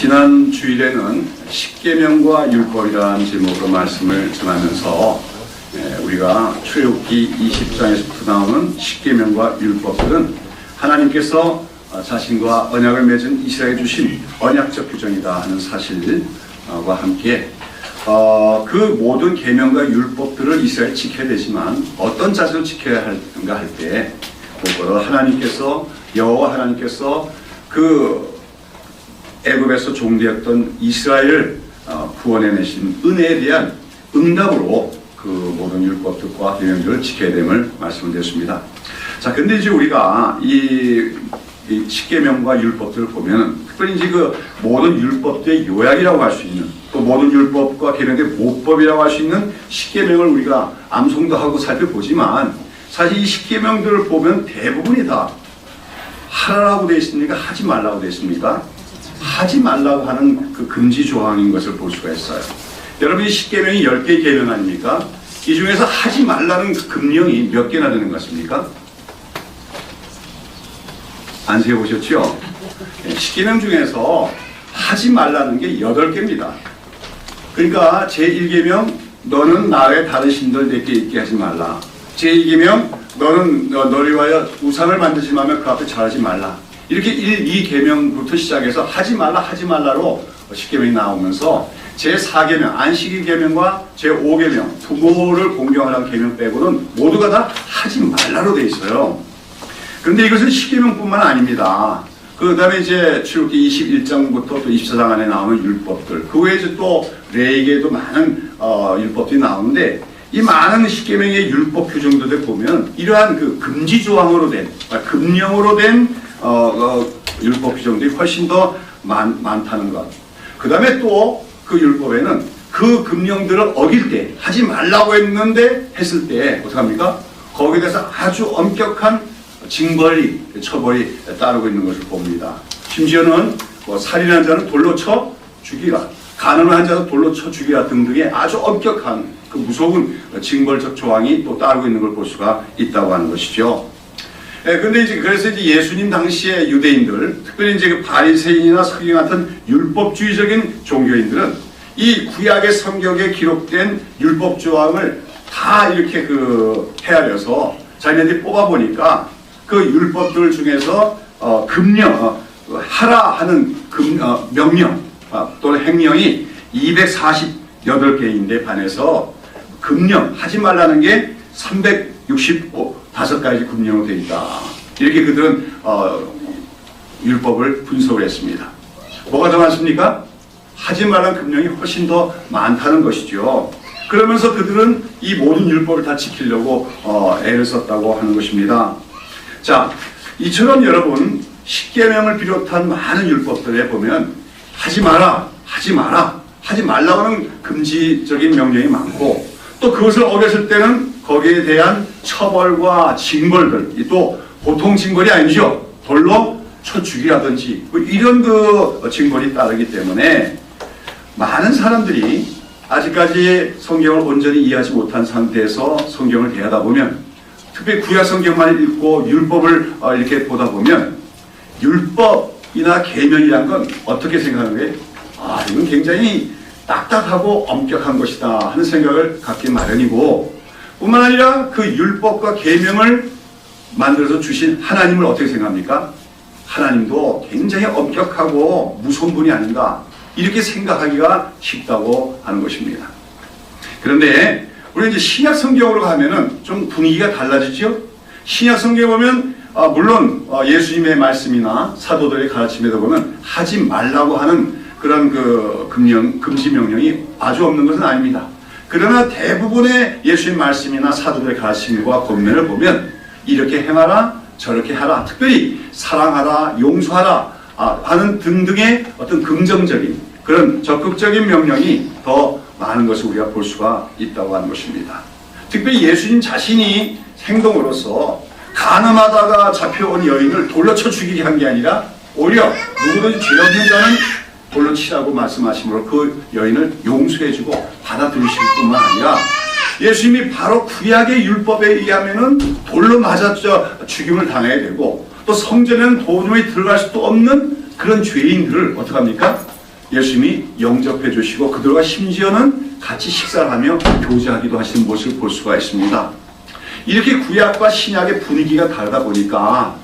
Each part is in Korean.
지난 주일에는 십계명과 율법이라는 제목으로 말씀을 전하면서 우리가 출애굽기 20장에서부터 나오는 십계명과 율법들은 하나님께서 자신과 언약을 맺은 이스라엘에 주신 언약적 규정이다 하는 사실과 함께 그 모든 계명과 율법들을 이스라엘이 지켜야 되지만 어떤 자세로 지켜야 하는가 할 때 그거를 여호와 하나님께서 그 애굽에서 종되었던 이스라엘을 구원해내신 은혜에 대한 응답으로 그 모든 율법들과 계명들을 지켜야 됨을 말씀드렸습니다. 자, 근데 이제 우리가 이 십계명과 율법들을 보면 특별히 이제 그 모든 율법들의 요약이라고 할 수 있는 또 모든 율법과 계명의 모법이라고 할 수 있는 십계명을 우리가 암송도 하고 살펴보지만 사실 이 십계명들을 보면 대부분이 다 하라고 되어 있습니까? 하지 말라고 되어 있습니까? 하지 말라고 하는 그 금지 조항인 것을 볼 수가 있어요. 여러분, 이 십계명이 10개의 계명 아닙니까? 이 중에서 하지 말라는 그 금령이 몇 개나 되는 것 같습니까? 안 세어보셨죠? 십계명 중에서 하지 말라는 게 8개입니다. 그러니까 제1계명 너는 나 외에 다른 신들 내게 있게 하지 말라. 제2계명 너는 너를 위하여 우상을 만들지 말며 그 앞에 절하지 말라. 이렇게 1, 2계명부터 시작해서 하지 말라로 십계명이 나오면서 제4계명 안식일 계명과 제5계명 부모를 공경하라는 계명 빼고는 모두가 다 하지 말라로 돼 있어요. 그런데 이것은 십계명뿐만 아닙니다. 그 다음에 이제 출애굽기 21장부터 또 24장 안에 나오는 율법들, 그 외에 이제 또 레위기에도 많은 율법들이 나오는데 이 많은 십계명의 율법 규정들을 보면 이러한 그 금지 조항으로 된 금령으로 된 율법 규정들이 훨씬 더 많다는 것. 그 다음에 또 그 율법에는 그 금령들을 어길 때 하지 말라고 했을 때 어떡합니까? 거기에 대해서 아주 엄격한 징벌이 처벌이 따르고 있는 것을 봅니다. 심지어는 살인한 자는 돌로 쳐 죽이라, 간음한 자는 돌로 쳐 죽이라 등등의 아주 엄격한 그 무서운 징벌적 조항이 또 따르고 있는 걸 볼 수가 있다고 하는 것이죠. 근데 그래서 예수님 당시의 유대인들, 특별히 이제 그 바리새인이나 서기 같은 율법주의적인 종교인들은 이 구약의 성경에 기록된 율법 조항을 다 이렇게 헤아려서 자기네들이 뽑아보니까 그 율법들 중에서 하라 하는 명령 또는 행령이 248개인데 반해서 금령, 하지 말라는 게 365가지 금령으로 되어 있다. 이렇게 그들은 율법을 분석을 했습니다. 뭐가 더 많습니까? 하지 말라는 금령이 훨씬 더 많다는 것이죠. 그러면서 그들은 이 모든 율법을 다 지키려고 애를 썼다고 하는 것입니다. 자, 이처럼 여러분 십계명을 비롯한 많은 율법들에 보면 하지 마라, 하지 말라고 하는 금지적인 명령이 많고 또 그것을 어겼을 때는 거기에 대한 처벌과 징벌들, 또 보통 징벌이 아니죠. 돌로 쳐 죽이라든지 이런 징벌이 따르기 때문에 많은 사람들이 아직까지 성경을 온전히 이해하지 못한 상태에서 성경을 대하다 보면 특별히 구약 성경만 읽고 율법을 이렇게 보다 보면 율법이나 계명이란 건 어떻게 생각하는 거예요? 이건 굉장히 딱딱하고 엄격한 것이다 하는 생각을 갖기 마련이고 뿐만 아니라 그 율법과 계명을 만들어서 주신 하나님을 어떻게 생각합니까? 하나님도 굉장히 엄격하고 무서운 분이 아닌가 이렇게 생각하기가 쉽다고 하는 것입니다. 그런데 우리 이제 신약 성경으로 가면은 좀 분위기가 달라지죠? 신약 성경에 보면 물론 예수님의 말씀이나 사도들의 가르침에도 보면 하지 말라고 하는 그런 금지 명령이 아주 없는 것은 아닙니다. 그러나 대부분의 예수의 말씀이나 사도들의 가르침과 권면을 보면 이렇게 행하라, 저렇게 하라, 특별히 사랑하라, 용서하라 하는 등등의 어떤 긍정적인 그런 적극적인 명령이 더 많은 것을 우리가 볼 수가 있다고 하는 것입니다. 특별히 예수님 자신이 행동으로서 간음하다가 잡혀온 여인을 돌로 쳐 죽이게 한 게 아니라 오히려 누구든지 죄 없는 자는 돌로 치라고 말씀하심으로 그 여인을 용서해주고 받아들이실 뿐만 아니라 예수님이 바로 구약의 율법에 의하면은 돌로 맞아 죽임을 당해야 되고 또 성전에는 도저히 들어갈 수도 없는 그런 죄인들을 어떡합니까? 예수님이 영접해 주시고 그들과 심지어는 같이 식사를 하며 교제하기도 하시는 모습을 볼 수가 있습니다. 이렇게 구약과 신약의 분위기가 다르다 보니까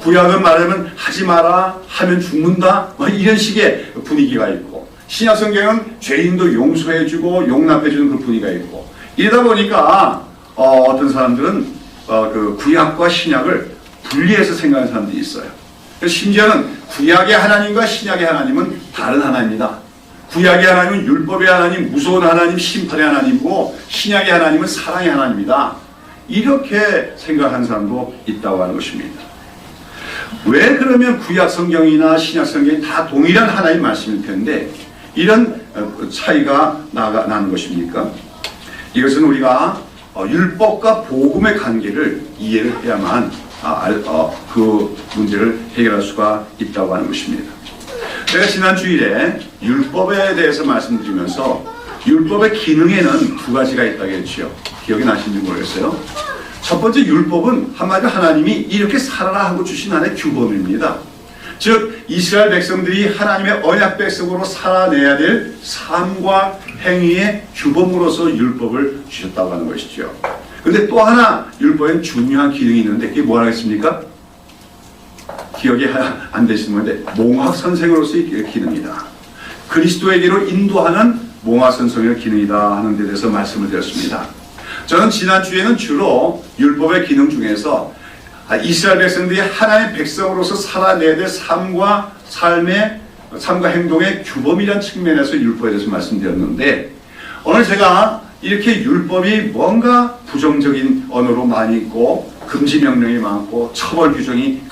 구약은 말하면 하지 마라 하면 죽는다 이런 식의 분위기가 있고, 신약 성경은 죄인도 용서해주고 용납해주는 그 분위기가 있고, 이러다 보니까 어떤 사람들은 그 구약과 신약을 분리해서 생각하는 사람들이 있어요. 심지어는 구약의 하나님과 신약의 하나님은 다른 하나님이다. 구약의 하나님은 율법의 하나님, 무서운 하나님, 심판의 하나님이고, 신약의 하나님은 사랑의 하나님이다. 이렇게 생각하는 사람도 있다고 하는 것입니다. 왜 그러면 구약 성경이나 신약 성경이 다 동일한 하나님 말씀일 텐데 이런 차이가 나는 것입니까? 이것은 우리가 율법과 복음의 관계를 이해를 해야만 그 문제를 해결할 수가 있다고 하는 것입니다. 제가 지난 주일에 율법에 대해서 말씀드리면서 율법의 기능에는 두 가지가 있다고 했죠. 기억이 나시는지 모르겠어요. 첫 번째, 율법은 한마디로 하나님이 이렇게 살아라 하고 주신 하나의 규범입니다. 즉 이스라엘 백성들이 하나님의 언약 백성으로 살아내야 될 삶과 행위의 규범으로서 율법을 주셨다고 하는 것이죠. 그런데 또 하나 율법엔 중요한 기능이 있는데 그게 뭐라 했습니까? 기억이 안 되시는 건데 몽학 선생으로서의 기능이다. 그리스도에게로 인도하는 몽학 선생의 기능이다 하는 데 대해서 말씀을 드렸습니다. 저는 지난주에는 주로 율법의 기능 중에서 이스라엘 백성들이 하나님의 백성으로서 살아내야 될 삶과 행동의 규범이라는 측면에서 율법에 대해서 말씀드렸는데, 오늘 제가 이렇게 율법이 뭔가 부정적인 언어로 많이 있고 금지 명령이 많고 처벌 규정이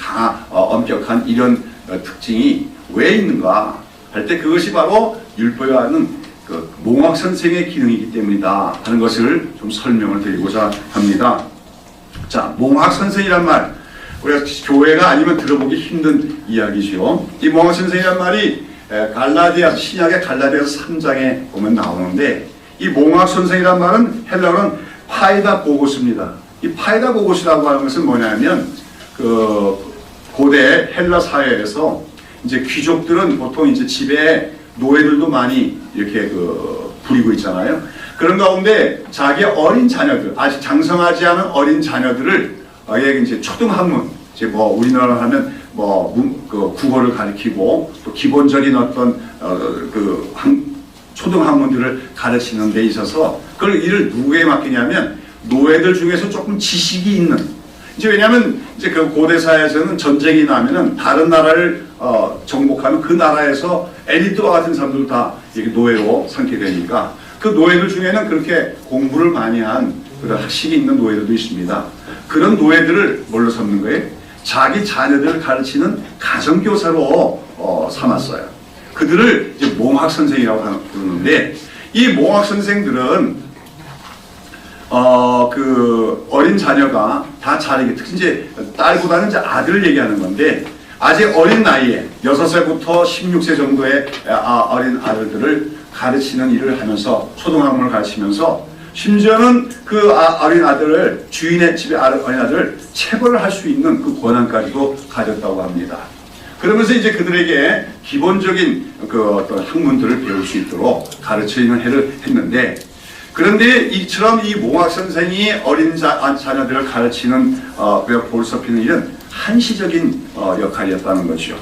엄격한 이런 특징이 왜 있는가 할 때 그것이 바로 율법이라는 그 몽학 선생의 기능이기 때문이다 하는 것을 좀 설명을 드리고자 합니다. 자, 몽학 선생이란 말, 우리가 교회가 아니면 들어보기 힘든 이야기죠. 이 몽학 선생이란 말이 신약의 갈라디아서 3장에 보면 나오는데, 이 몽학 선생이란 말은 헬라어는 파이다고고스입니다. 이 파이다고고스라고 하는 것은 뭐냐면 그 고대 헬라 사회에서 이제 귀족들은 보통 이제 집에 노예들도 많이 이렇게 부리고 있잖아요. 그런 가운데 자기 어린 자녀들, 아직 장성하지 않은 어린 자녀들을 이제 초등학문, 이제 우리나라로 하면 국어를 가르치고 또 기본적인 어떤 초등학문들을 가르치는 데 있어서 그걸 일을 누구에게 맡기냐면 노예들 중에서 조금 지식이 있는, 이제 왜냐하면 이제 그 고대 사회에서는 전쟁이 나면은 다른 나라를 정복하면 그 나라에서 엘리트와 같은 사람들 다 이렇게 노예로 삼게 되니까 그 노예들 중에는 그렇게 공부를 많이 한 그런 학식이 있는 노예들도 있습니다. 그런 노예들을 뭘로 삼는 거예요? 자기 자녀들을 가르치는 가정교사로 삼았어요. 그들을 이제 몽학 선생이라고 부르는데, 이 몽학 선생들은 그 어린 자녀가 다 자라게, 특히 이제 딸보다는 이제 아들을 얘기하는 건데, 아직 어린 나이에 6살부터 16세 정도의 어린 아들들을 가르치는 일을 하면서, 초등학문을 가르치면서, 심지어는 그 어린 아들을, 주인의 집의 어린 아들을 체벌을 할 수 있는 그 권한까지도 가졌다고 합니다. 그러면서 이제 그들에게 기본적인 그 어떤 학문들을 배울 수 있도록 가르치는 해를 했는데, 그런데 이처럼 이 몽학 선생이 어린 자녀들을 가르치는 볼섭히는 일은 한시적인 역할이었다는 것이죠.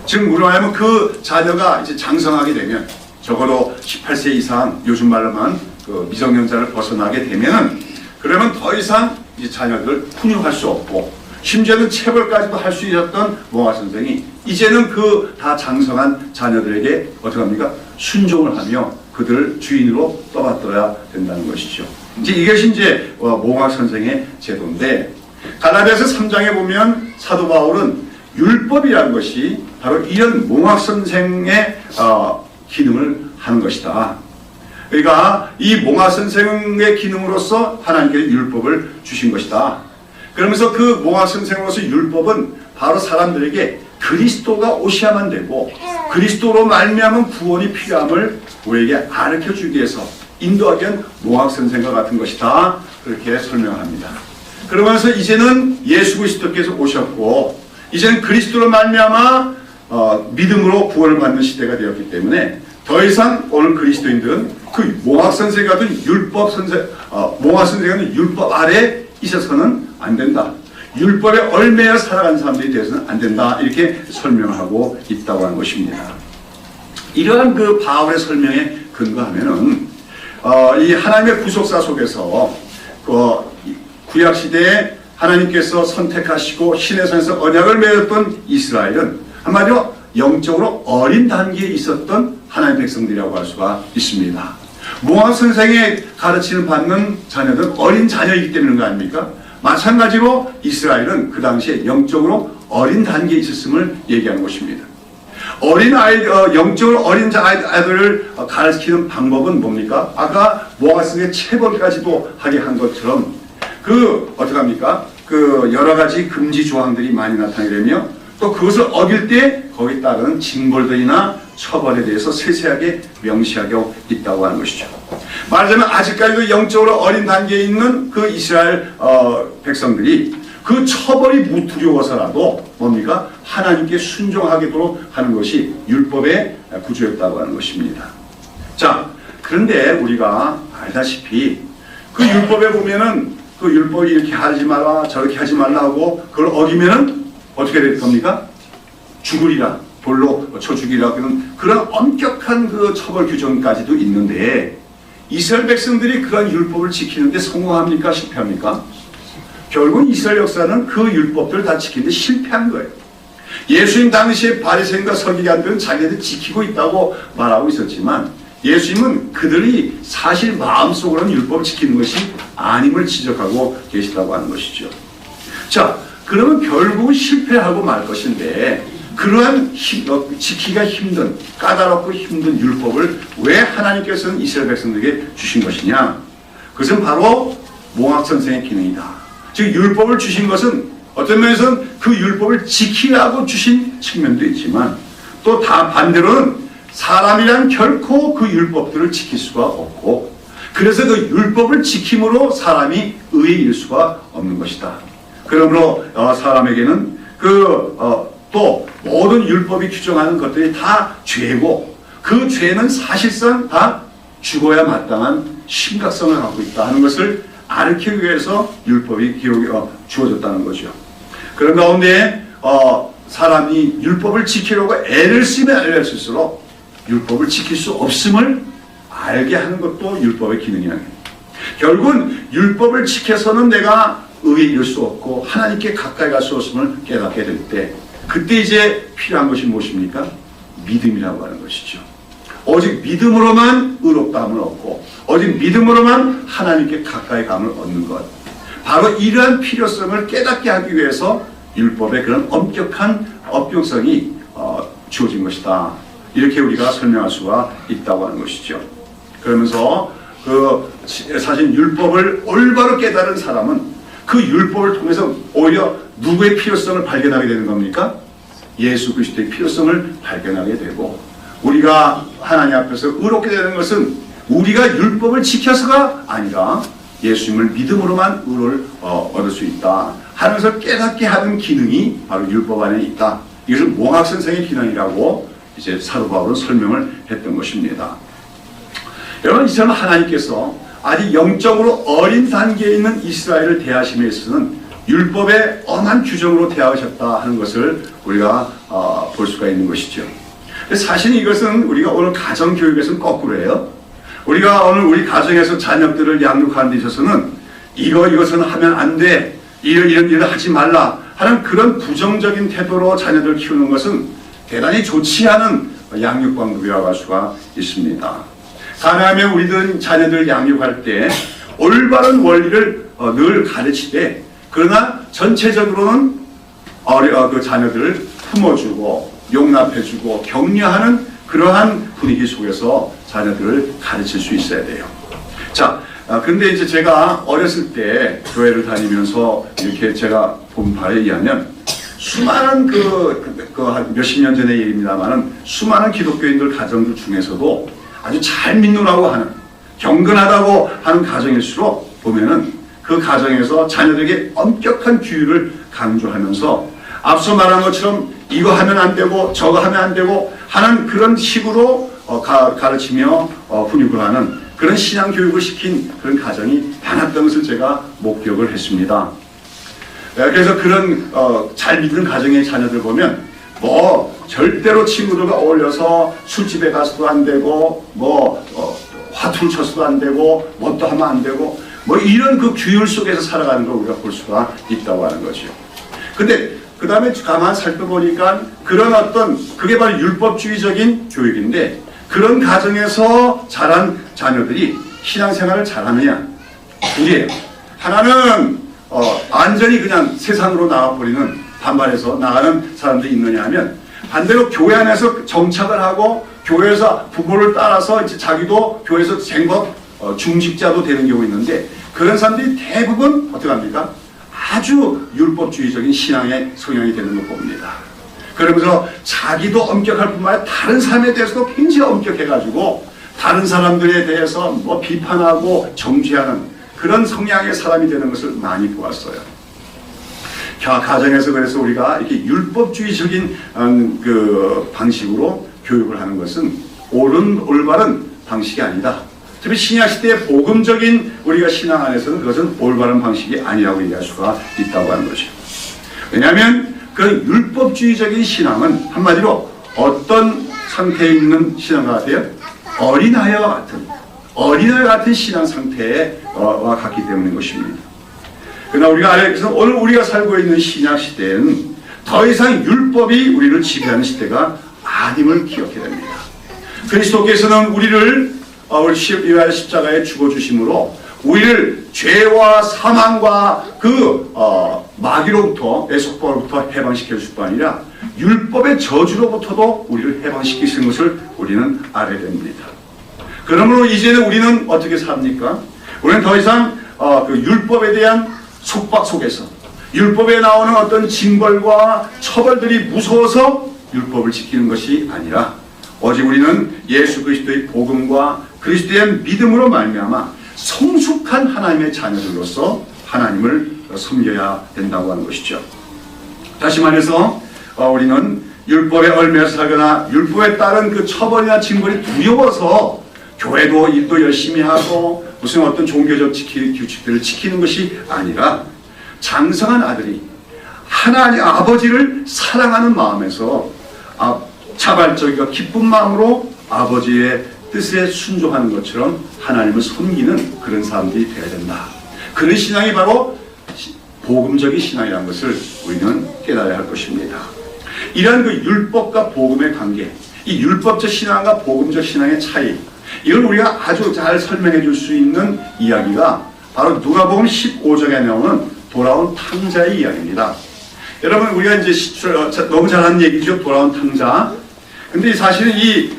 즉 무료하면 그 자녀가 이제 장성하게 되면, 적어도 18세 이상, 요즘 말로만 그 미성년자를 벗어나게 되면은, 그러면 더 이상 이 자녀들을 훈육할 수 없고, 심지어는 체벌까지도 할 수 있었던 몽학 선생이 이제는 그 다 장성한 자녀들에게 어떻게 합니까? 순종을 하며 그들을 주인으로 떠받들어야 된다는 것이죠. 이제 이것이 이제 몽학 선생의 제도인데, 갈라디아서 3장에 보면 사도 바울은 율법이라는 것이 바로 이런 몽학 선생의 기능을 하는 것이다. 그러니까 이 몽학 선생의 기능으로서 하나님께서 율법을 주신 것이다. 그러면서 그 몽학 선생으로서 율법은 바로 사람들에게 그리스도가 오셔야만 되고, 그리스도로 말미암은 구원이 필요함을 우리에게 가르쳐주기 위해서 인도하기 위한 몽학 선생과 같은 것이다. 그렇게 설명합니다. 그러면서 이제는 예수 그리스도께서 오셨고, 이제는 그리스도로 말미암아 믿음으로 구원을 받는 시대가 되었기 때문에 더 이상 오늘 그리스도인들은 그 몽학 선생 같은 몽학 선생 같은 율법 아래 있어서는 안 된다. 율법에 얽매여 살아가는 사람들이 되어서는 안 된다. 이렇게 설명하고 있다고 하는 것입니다. 이러한 그 바울의 설명에 근거하면은 이 하나님의 구속사 속에서 그 구약 시대에 하나님께서 선택하시고 신의 손에서 언약을 맺었던 이스라엘은 한마디로 영적으로 어린 단계에 있었던 하나님의 백성들이라고 할 수가 있습니다. 몽학 선생의 가르침을 받는 자녀들은 어린 자녀이기 때문인 거 아닙니까? 마찬가지로 이스라엘은 그 당시에 영적으로 어린 단계에 있었음을 얘기하는 것입니다. 영적으로 어린 아이들을 가르치는 방법은 뭡니까? 아까 몽학 선생의 체벌까지도 하게 한 것처럼 어떻게 합니까? 여러 가지 금지 조항들이 많이 나타나게 되며 또 그것을 어길 때 거기에 따르는 징벌들이나 처벌에 대해서 세세하게 명시하고 있다고 하는 것이죠. 말하자면 아직까지도 영적으로 어린 단계에 있는 그 이스라엘 백성들이 그 처벌이 두려워서라도 뭡니까? 하나님께 순종하도록 하는 것이 율법의 구조였다고 하는 것입니다. 자, 그런데 우리가 알다시피 그 율법에 보면은 그 율법이 이렇게 하지 마라 저렇게 하지 말라 하고 그걸 어기면은 어떻게 될 겁니까? 죽으리라, 돌로 쳐 죽이라 그런 엄격한 그 처벌 규정까지도 있는데 이스라엘 백성들이 그런 율법을 지키는데 성공합니까? 실패합니까? 결국 이스라엘 역사는 그 율법들을 다 지키는데 실패한 거예요. 예수님 당시에 바리새인과 서기관들은 자기네들 지키고 있다고 말하고 있었지만 예수님은 그들이 사실 마음속으로는 율법을 지키는 것이 아님을 지적하고 계시다고 하는 것이죠. 자, 그러면 결국은 실패하고 말 것인데 그러한 지키기가 힘든 까다롭고 힘든 율법을 왜 하나님께서는 이스라엘 백성들에게 주신 것이냐? 그것은 바로 몽학 선생의 기능이다. 즉 율법을 주신 것은 어떤 면에서는 그 율법을 지키라고 주신 측면도 있지만 또 다 반대로는 사람이란 결코 그 율법들을 지킬 수가 없고 그래서 그 율법을 지킴으로 사람이 의에 이를 수가 없는 것이다. 그러므로 사람에게는 또 모든 율법이 규정하는 것들이 다 죄고 그 죄는 사실상 다 죽어야 마땅한 심각성을 갖고 있다 하는 것을 가르치기 위해서 율법이 주어졌다는 거죠. 그런 가운데 사람이 율법을 지키려고 애를 쓰면 애를 쓸수록 율법을 지킬 수 없음을 알게 하는 것도 율법의 기능이야. 결국은 율법을 지켜서는 내가 의에 이를 수 없고 하나님께 가까이 갈 수 없음을 깨닫게 될 때 그때 이제 필요한 것이 무엇입니까? 믿음이라고 하는 것이죠. 오직 믿음으로만 의롭다함을 얻고 오직 믿음으로만 하나님께 가까이 감을 얻는 것. 바로 이러한 필요성을 깨닫게 하기 위해서 율법의 그런 엄격한 업용성이 주어진 것이다. 이렇게 우리가 설명할 수가 있다고 하는 것이죠. 그러면서 사실 율법을 올바로 깨달은 사람은 그 율법을 통해서 오히려 누구의 필요성을 발견하게 되는 겁니까? 예수 그리스도의 필요성을 발견하게 되고 우리가 하나님 앞에서 의롭게 되는 것은 우리가 율법을 지켜서가 아니라 예수님을 믿음으로만 의를 얻을 수 있다 하면서 깨닫게 하는 기능이 바로 율법 안에 있다. 이것을 몽학 선생의 기능이라고 이제 사도 바울은 설명을 했던 것입니다. 여러분, 이처럼 하나님께서 아직 영적으로 어린 단계에 있는 이스라엘을 대하심에 있어서는 율법의 엄한 규정으로 대하셨다 하는 것을 우리가 볼 수가 있는 것이죠. 사실 이것은 우리가 오늘 가정교육에서는 거꾸로 해요. 우리가 오늘 우리 가정에서 자녀들을 양육하는 데 있어서는 이것은 하면 안 돼, 이런 일을 하지 말라 하는 그런 부정적인 태도로 자녀들을 키우는 것은 대단히 좋지 않은 양육 방법이라고 할 수가 있습니다. 가능하면 우리들 자녀들 양육할 때 올바른 원리를 늘 가르치되 그러나 전체적으로는 그 자녀들을 품어주고 용납해주고 격려하는 그러한 분위기 속에서 자녀들을 가르칠 수 있어야 돼요. 자, 근데 이제 제가 어렸을 때 교회를 다니면서 이렇게 제가 본 바에 의하면 수많은 한 몇십 년 전의 일입니다만은 수많은 기독교인들 가정들 중에서도 아주 잘 믿노라고 하는 경건하다고 하는 가정일수록 보면은 그 가정에서 자녀들에게 엄격한 규율을 강조하면서 앞서 말한 것처럼 이거 하면 안 되고 저거 하면 안 되고 하는 그런 식으로 가르치며 훈육을 하는 그런 신앙 교육을 시킨 그런 가정이 많았던 것을 제가 목격을 했습니다. 그래서 그런 잘 믿는 가정의 자녀들 보면 절대로 친구들과 어울려서 술집에 가서도 안 되고 화투를 쳐서도 안 되고 뭣도 하면 안 되고 이런 그 규율 속에서 살아가는 걸 우리가 볼 수가 있다고 하는 거죠. 근데 그 다음에 가만 살펴보니까 그게 바로 율법주의적인 교육인데, 그런 가정에서 자란 자녀들이 신앙생활을 잘하느냐? 둘이에요. 하나는 완전히 그냥 세상으로 나와버리는, 반발해서 나가는 사람들이 있느냐 하면, 반대로 교회 안에서 정착을 하고 교회에서 부모를 따라서 이제 자기도 교회에서 쟁법 중직자도 되는 경우 있는데, 그런 사람들이 대부분 어떻게 합니까? 아주 율법주의적인 신앙의 성향이 되는 걸 봅니다. 그러면서 자기도 엄격할 뿐만 아니라 다른 사람에 대해서도 굉장히 엄격해가지고 다른 사람들에 대해서 비판하고 정죄하는 그런 성향의 사람이 되는 것을 많이 보았어요. 가정에서 그래서 우리가 이렇게 율법주의적인 그 방식으로 교육을 하는 것은 올바른 방식이 아니다. 특히 신약시대의 복음적인 우리가 신앙 안에서는 그것은 올바른 방식이 아니라고 얘기할 수가 있다고 하는 것이죠. 왜냐하면 그 율법주의적인 신앙은 한마디로 어떤 상태에 있는 신앙과 같아요? 어린아이와 같은 신앙 상태와 같기 때문인 것입니다. 그러나 그래서 오늘 우리가 살고 있는 신약시대에는 더 이상 율법이 우리를 지배하는 시대가 아님을 기억해야 됩니다. 그리스도께서는 우리를 우리 십자가에 죽어주심으로 우리를 죄와 사망과 그 마귀로부터의 속박으로부터 해방시켜 줄 뿐 아니라 율법의 저주로부터도 우리를 해방시키시는 것을 우리는 알아야 됩니다. 그러므로 이제는 우리는 어떻게 삽니까? 우리는 더 이상 그 율법에 대한 속박 속에서 율법에 나오는 어떤 징벌과 처벌들이 무서워서 율법을 지키는 것이 아니라 오직 우리는 예수 그리스도의 복음과 그리스도의 믿음으로 말미암아 성숙한 하나님의 자녀들로서 하나님을 섬겨야 된다고 하는 것이죠. 다시 말해서 우리는 율법에 얽매여서 살거나 율법에 따른 그 처벌이나 징벌이 두려워서 교회도 일도 열심히 하고 무슨 어떤 종교적 규칙들을 지키는 것이 아니라 장성한 아들이 하나님 아버지를 사랑하는 마음에서 자발적이고 기쁜 마음으로 아버지의 뜻에 순종하는 것처럼 하나님을 섬기는 그런 사람들이 되어야 된다. 그런 신앙이 바로 복음적인 신앙이라는 것을 우리는 깨달아야 할 것입니다. 이러한 그 율법과 복음의 관계, 이 율법적 신앙과 복음적 신앙의 차이, 이걸 우리가 아주 잘 설명해 줄 수 있는 이야기가 바로 누가복음 15장에 나오는 돌아온 탕자의 이야기입니다. 여러분, 우리가 이제 너무 잘하는 얘기죠. 돌아온 탕자. 근데 사실은 이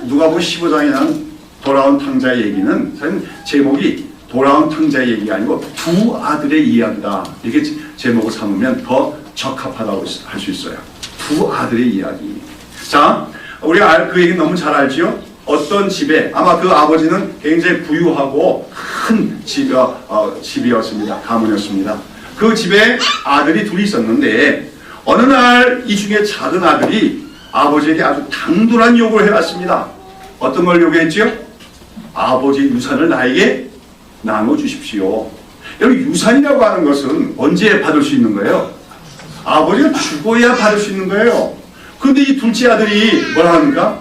누가복음 15장에 나온 돌아온 탕자의 얘기는 사실 제목이 돌아온 탕자의 얘기가 아니고 두 아들의 이야기다. 이렇게 제목을 삼으면 더 적합하다고 할 수 있어요. 두 아들의 이야기. 자, 우리가 그 얘기 너무 잘 알죠? 어떤 집에 아마 그 아버지는 굉장히 부유하고 큰 집이었습니다. 가문이었습니다. 그 집에 아들이 둘이 있었는데 어느 날 이 중에 작은 아들이 아버지에게 아주 당돌한 요구를 해왔습니다. 어떤 걸 요구했죠? 아버지 유산을 나에게 나눠주십시오. 여기 유산이라고 하는 것은 언제 받을 수 있는 거예요? 아버지가 죽어야 받을 수 있는 거예요. 그런데 이 둘째 아들이 뭐라 합니까?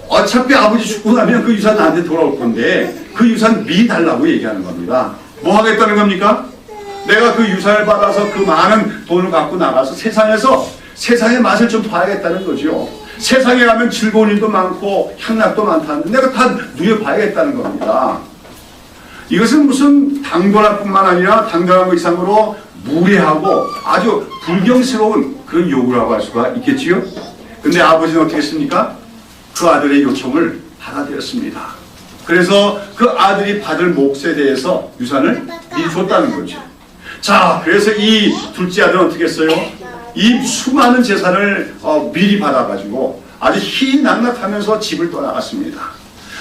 어차피 아버지 죽고 나면 그 유산 나한테 돌아올 건데 그 유산 미리 달라고 얘기하는 겁니다. 뭐 하겠다는 겁니까? 내가 그 유산을 받아서 그 많은 돈을 갖고 나가서 세상의 맛을 좀 봐야겠다는 거죠. 세상에 가면 즐거운 일도 많고 향락도 많다는데 내가 다 누려봐야겠다는 겁니다. 이것은 무슨 당돌할 뿐만 아니라 당돌한 것 이상으로 무례하고 아주 불경스러운 그런 요구라고 할 수가 있겠지요. 근데 아버지는 어떻게 했습니까? 그 아들의 요청을 받아들였습니다. 그래서 그 아들이 받을 몫에 대해서 유산을 미리 줬다는 거죠. 자, 그래서 이 둘째 아들은 어떻게 했어요? 이 수많은 재산을 미리 받아가지고 아주 희낙낙하면서 집을 떠나갔습니다.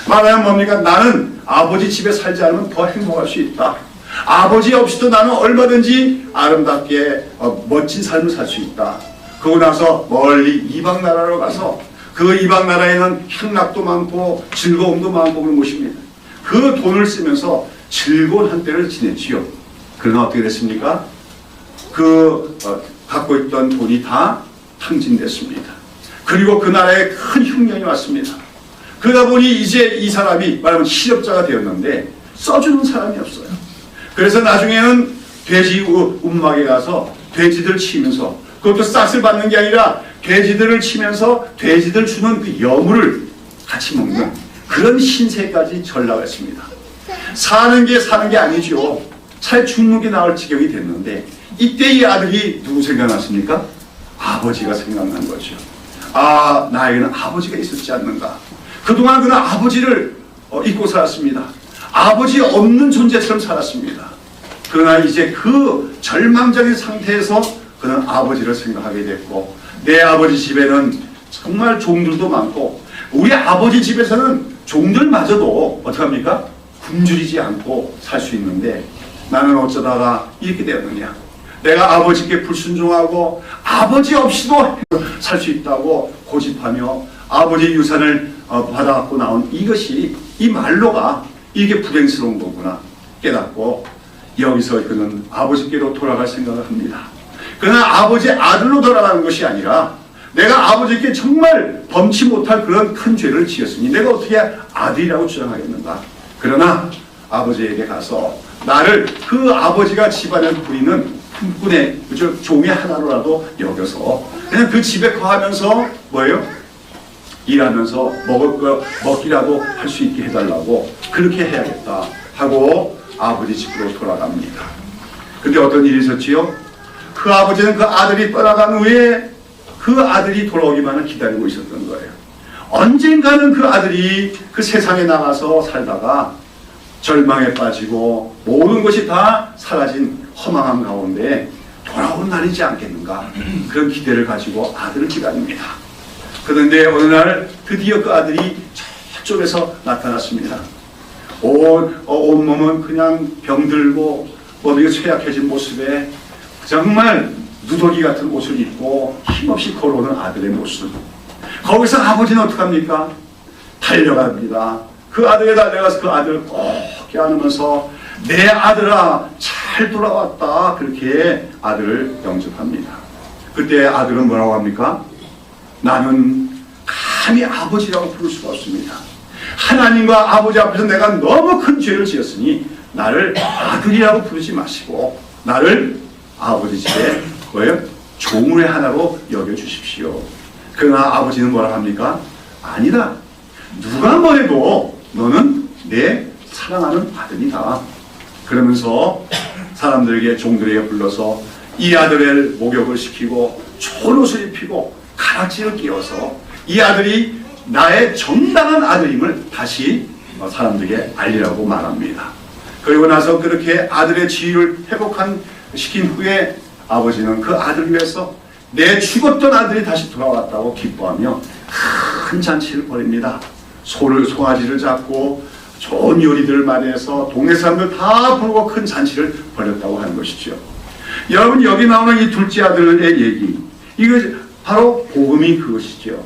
말하면 뭡니까? 나는 아버지 집에 살지 않으면 더 행복할 수 있다. 아버지 없이도 나는 얼마든지 아름답게 멋진 삶을 살 수 있다. 그러고 나서 멀리 이방 나라로 가서 그 이방 나라에는 향락도 많고 즐거움도 많고 그런 곳입니다. 그 돈을 쓰면서 즐거운 한때를 지냈지요. 그러나 어떻게 됐습니까? 갖고 있던 돈이 다 탕진됐습니다. 그리고 그 나라에 큰 흉년이 왔습니다. 그러다 보니 이제 이 사람이 말하면 실업자가 되었는데 써주는 사람이 없어요. 그래서 나중에는 돼지 움막에 가서 돼지들 치면서, 그것도 싹을 받는 게 아니라 돼지들을 치면서 돼지들 주는 그 여물을 같이 먹는 그런 신세까지 전락했습니다. 사는 게 아니죠. 차라리 죽는 게 나을 지경이 됐는데, 이때 이 아들이 누구 생각났습니까? 아버지가 생각난 거죠. 아, 나에게는 아버지가 있었지 않는가. 그동안 그는 아버지를 잊고 살았습니다. 아버지 없는 존재처럼 살았습니다. 그러나 이제 그 절망적인 상태에서 그는 아버지를 생각하게 됐고, 내 아버지 집에는 정말 종들도 많고, 우리 아버지 집에서는 종들마저도 어떡합니까? 굶주리지 않고 살 수 있는데 나는 어쩌다가 이렇게 되었느냐. 내가 아버지께 불순종하고 아버지 없이도 살 수 있다고 고집하며 아버지 유산을 받아갖고 나온 이것이, 이 말로가 이게 불행스러운 거구나 깨닫고, 여기서 그는 아버지께로 돌아갈 생각을 합니다. 그러나 아버지의 아들로 돌아가는 것이 아니라, 내가 아버지께 정말 범치 못할 그런 큰 죄를 지었으니 내가 어떻게 아들이라고 주장하겠는가. 그러나 아버지에게 가서 나를 그 아버지가 집안을 부리는 품꾼의 종의 하나로라도 여겨서 그냥 그 집에 거하면서 뭐예요? 일하면서 먹기라도 할 수 있게 해달라고, 그렇게 해야겠다 하고 아버지 집으로 돌아갑니다. 근데 어떤 일이 있었지요? 그 아버지는 그 아들이 떠나간 후에 그 아들이 돌아오기만을 기다리고 있었던 거예요. 언젠가는 그 아들이 그 세상에 나가서 살다가 절망에 빠지고 모든 것이 다 사라진 허망한 가운데 돌아온 날이지 않겠는가. 그런 기대를 가지고 아들을 기다립니다. 그런데 어느 날 드디어 그 아들이 저쪽에서 나타났습니다. 온몸은 그냥 병들고 몸이 쇠약해진 모습에 정말 누더기 같은 옷을 입고 힘없이 걸어오는 아들의 모습. 거기서 아버지는 어떡합니까? 달려갑니다. 그 아들에 달려가서 그 아들을 꼭 껴안으면서 내 아들아 잘 돌아왔다, 그렇게 아들을 영접합니다. 그때 아들은 뭐라고 합니까? 나는 감히 아버지라고 부를 수가 없습니다. 하나님과 아버지 앞에서 내가 너무 큰 죄를 지었으니 나를 아들이라고 부르지 마시고 나를 아버지 집에 뭐예요? 종의 하나로 여겨주십시오. 그러나 아버지는 뭐라 합니까? 아니다. 누가 뭐래도 너는 내 사랑하는 아들이다. 그러면서 사람들에게, 종들에게 불러서 이 아들을 목욕을 시키고 좋은 옷을 입히고 가락지를 끼워서 이 아들이 나의 정당한 아들임을 다시 사람들에게 알리라고 말합니다. 그리고 나서 그렇게 아들의 지위를 시킨 후에 아버지는 그 아들을 위해서 내 죽었던 아들이 다시 돌아왔다고 기뻐하며 큰 잔치를 벌입니다. 송아지를 잡고 좋은 요리들을 마련해서 동네 사람들 다 부르고 큰 잔치를 벌였다고 하는 것이죠. 여러분, 여기 나오는 이 둘째 아들의 얘기, 이거 바로 복음이 그것이죠.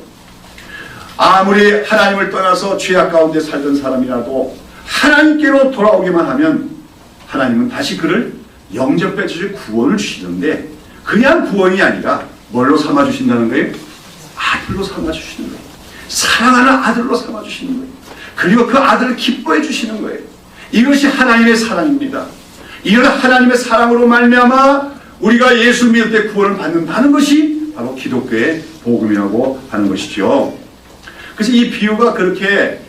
아무리 하나님을 떠나서 죄악 가운데 살던 사람이라도 하나님께로 돌아오기만 하면 하나님은 다시 그를 영접해 주실 구원을 주시는데, 그냥 구원이 아니라 뭘로 삼아주신다는 거예요? 아들로 삼아주시는 거예요. 사랑하는 아들로 삼아주시는 거예요. 그리고 그 아들을 기뻐해 주시는 거예요. 이것이 하나님의 사랑입니다. 이런 하나님의 사랑으로 말미암아 우리가 예수 믿을 때 구원을 받는다는 것이 바로 기독교의 복음이라고 하는 것이죠. 그래서 이 비유가 그렇게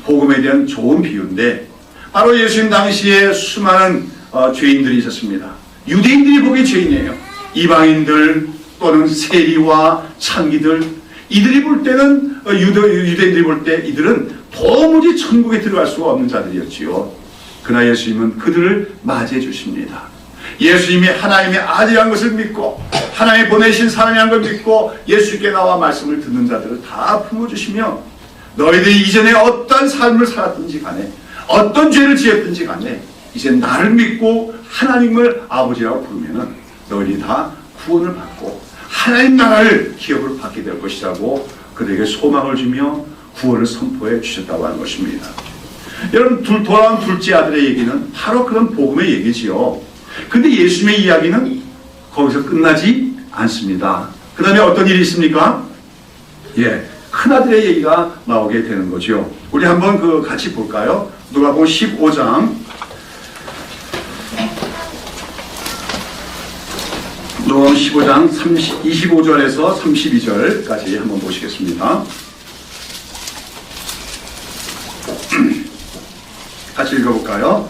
복음에 대한 좋은 비유인데, 바로 예수님 당시에 수많은 죄인들이 있었습니다. 유대인들이 보기에 죄인이에요. 이방인들 또는 세리와 창기들, 이들이 볼 때는 유대인들이 볼 때 이들은 도무지 천국에 들어갈 수가 없는 자들이었지요. 그러나 예수님은 그들을 맞이해 주십니다. 예수님이 하나님의 아들이라는 것을 믿고 하나님이 보내신 사람이라는 걸 믿고 예수께 나와 말씀을 듣는 자들을 다 품어주시며, 너희들이 이전에 어떤 삶을 살았든지 간에 어떤 죄를 지었든지 간에 이제 나를 믿고 하나님을 아버지라고 부르면은 너희들이 다 구원을 받고 하나님 나라를 기업을 받게 될 것이라고 그들에게 소망을 주며 구원을 선포해 주셨다고 하는 것입니다. 여러분, 돌아온 둘째 아들의 얘기는 바로 그런 복음의 얘기지요. 근데 예수님의 이야기는 거기서 끝나지 않습니다. 그 다음에 어떤 일이 있습니까? 큰아들의 얘기가 나오게 되는 거죠. 우리 한번 같이 볼까요? 누가복음 15장 누가복음 15장 25절에서 32절까지 한번 보시겠습니다. 같이 읽어볼까요?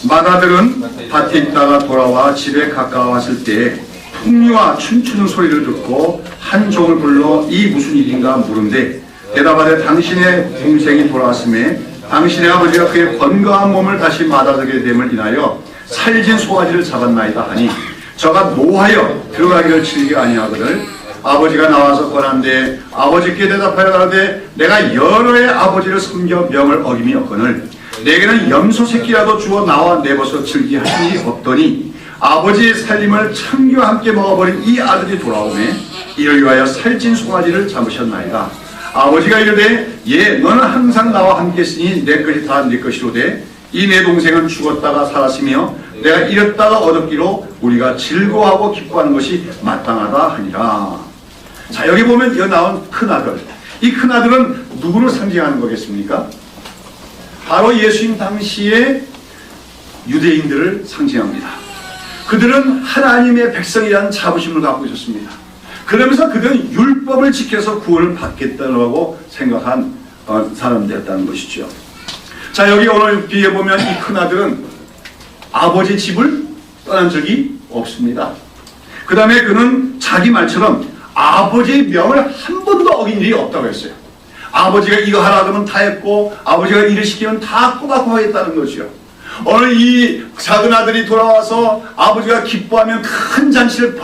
맏아들은 밭에 있다가 돌아와 집에 가까웠을 때 풍류와 춤추는 소리를 듣고 한 종을 불러 이 무슨 일인가 물은데 대답하되 당신의 동생이 돌아왔음에 당신의 아버지가 그의 건강한 몸을 다시 맏아들에게 됨을 인하여 살진 송아지를 잡았나이다 하니 저가 노하여 들어가기를 즐겨 아니하거늘 아버지가 나와서 권한데 아버지께 대답하여 가라되 내가 여러 해 아버지를 섬겨 명을 어김이 없거늘 내게는 염소 새끼라도 주어 나와 내버서 즐기하시니 없더니 아버지의 살림을 창기와 함께 먹어버린 이 아들이 돌아오매 이를 위하여 살찐 송아지를 잡으셨나이다. 아버지가 이르되 너는 항상 나와 함께 있으니 내 것이 다 네 것이로되 이 내 동생은 죽었다가 살았으며 내가 잃었다가 얻었기로 우리가 즐거워하고 기뻐하는 것이 마땅하다 하니라. 자, 여기 보면 여기 나온 큰아들, 이 큰아들은 누구를 상징하는 거겠습니까? 바로 예수님 당시에 유대인들을 상징합니다. 그들은 하나님의 백성이라는 자부심을 갖고 있었습니다. 그러면서 그들은 율법을 지켜서 구원을 받겠다고 생각한 사람들이었다는 것이죠. 자, 여기 오늘 뒤에 보면 이 큰아들은 아버지 집을 떠난 적이 없습니다. 그 다음에 그는 자기 말처럼 아버지의 명을 한 번도 어긴 일이 없다고 했어요. 아버지가 이거 하라 그러면 다 했고 아버지가 일을 시키면 다 꼬박꼬박 했다는 거죠. 오늘 이 작은 아들이 돌아와서 아버지가 기뻐하면 큰 잔치를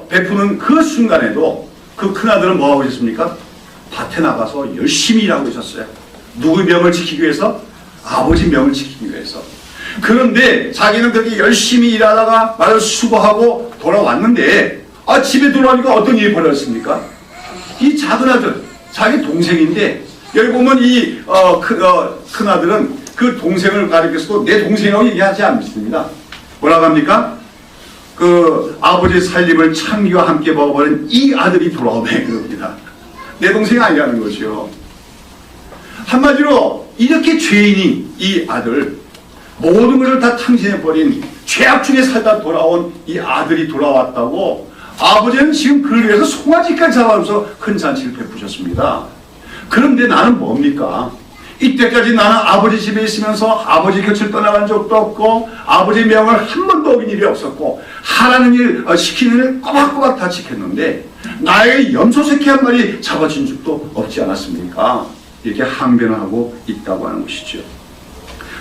베푸는 그 순간에도 그 큰아들은 뭐하고 있었습니까? 밭에 나가서 열심히 일하고 있었어요. 누구의 명을 지키기 위해서? 아버지 명을 지키기 위해서. 그런데 자기는 그렇게 열심히 일하다가 말을 수고하고 돌아왔는데 집에 돌아오니까 어떤 일이 벌어졌습니까? 이 작은 아들, 자기 동생인데 여기 보면 이 큰아들은 그 동생을 가리켜서도 내 동생이라고 얘기하지 않습니다. 뭐라고 합니까? 그 아버지의 살림을 창기와 함께 먹어버린 이 아들이 돌아오네 그럽니다. 내 동생이 아니라는 거죠. 한마디로 이렇게 죄인인 이 아들, 모든 것을 다 탕진해버린 죄악 중에 살다 돌아온 이 아들이 돌아왔다고 아버지는 지금 그를 위해서 송아지까지 잡아서 큰 잔치를 베푸셨습니다. 그런데 나는 뭡니까? 이때까지 나는 아버지 집에 있으면서 아버지 곁을 떠나간 적도 없고 아버지 명을 한 번도 어긴 일이 없었고 하라는 일 시키는 일 꼬박꼬박 다 지켰는데 나에게 염소 새끼 한 마리 잡아준 적도 없지 않았습니까? 이렇게 항변을 하고 있다고 하는 것이죠.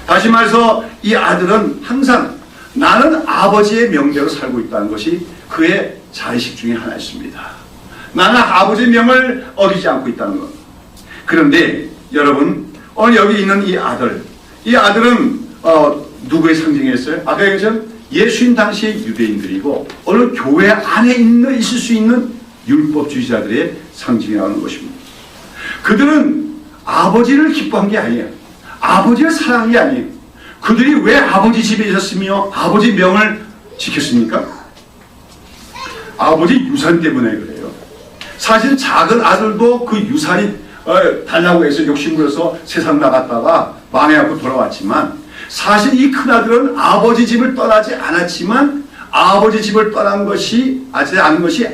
다시 말해서 이 아들은 항상 나는 아버지의 명대로 살고 있다는 것이 그의 자의식 중에 하나였습니다. 나는 아버지의 명을 어기지 않고 있다는 것. 그런데 여러분 오늘 여기 있는 이 아들은 누구의 상징이었어요? 아까 얘기했죠? 예수님 당시의 유대인들이고 오늘 교회 안에 있을 수 있는 율법주의자들의 상징이라는 것입니다. 그들은 아버지를 기뻐한 게 아니에요. 아버지를 사랑한 게 아니에요. 그들이 왜 아버지 집에 있었으며 아버지 명을 지켰습니까? 아버지 유산 때문에 그래요. 사실 작은 아들도 그 유산이 달라고 해서 욕심부려서 세상 나갔다가 망해갖고 돌아왔지만 사실 이 큰아들은 아버지 집을 떠나지 않았지만 아버지 집을 떠난 것이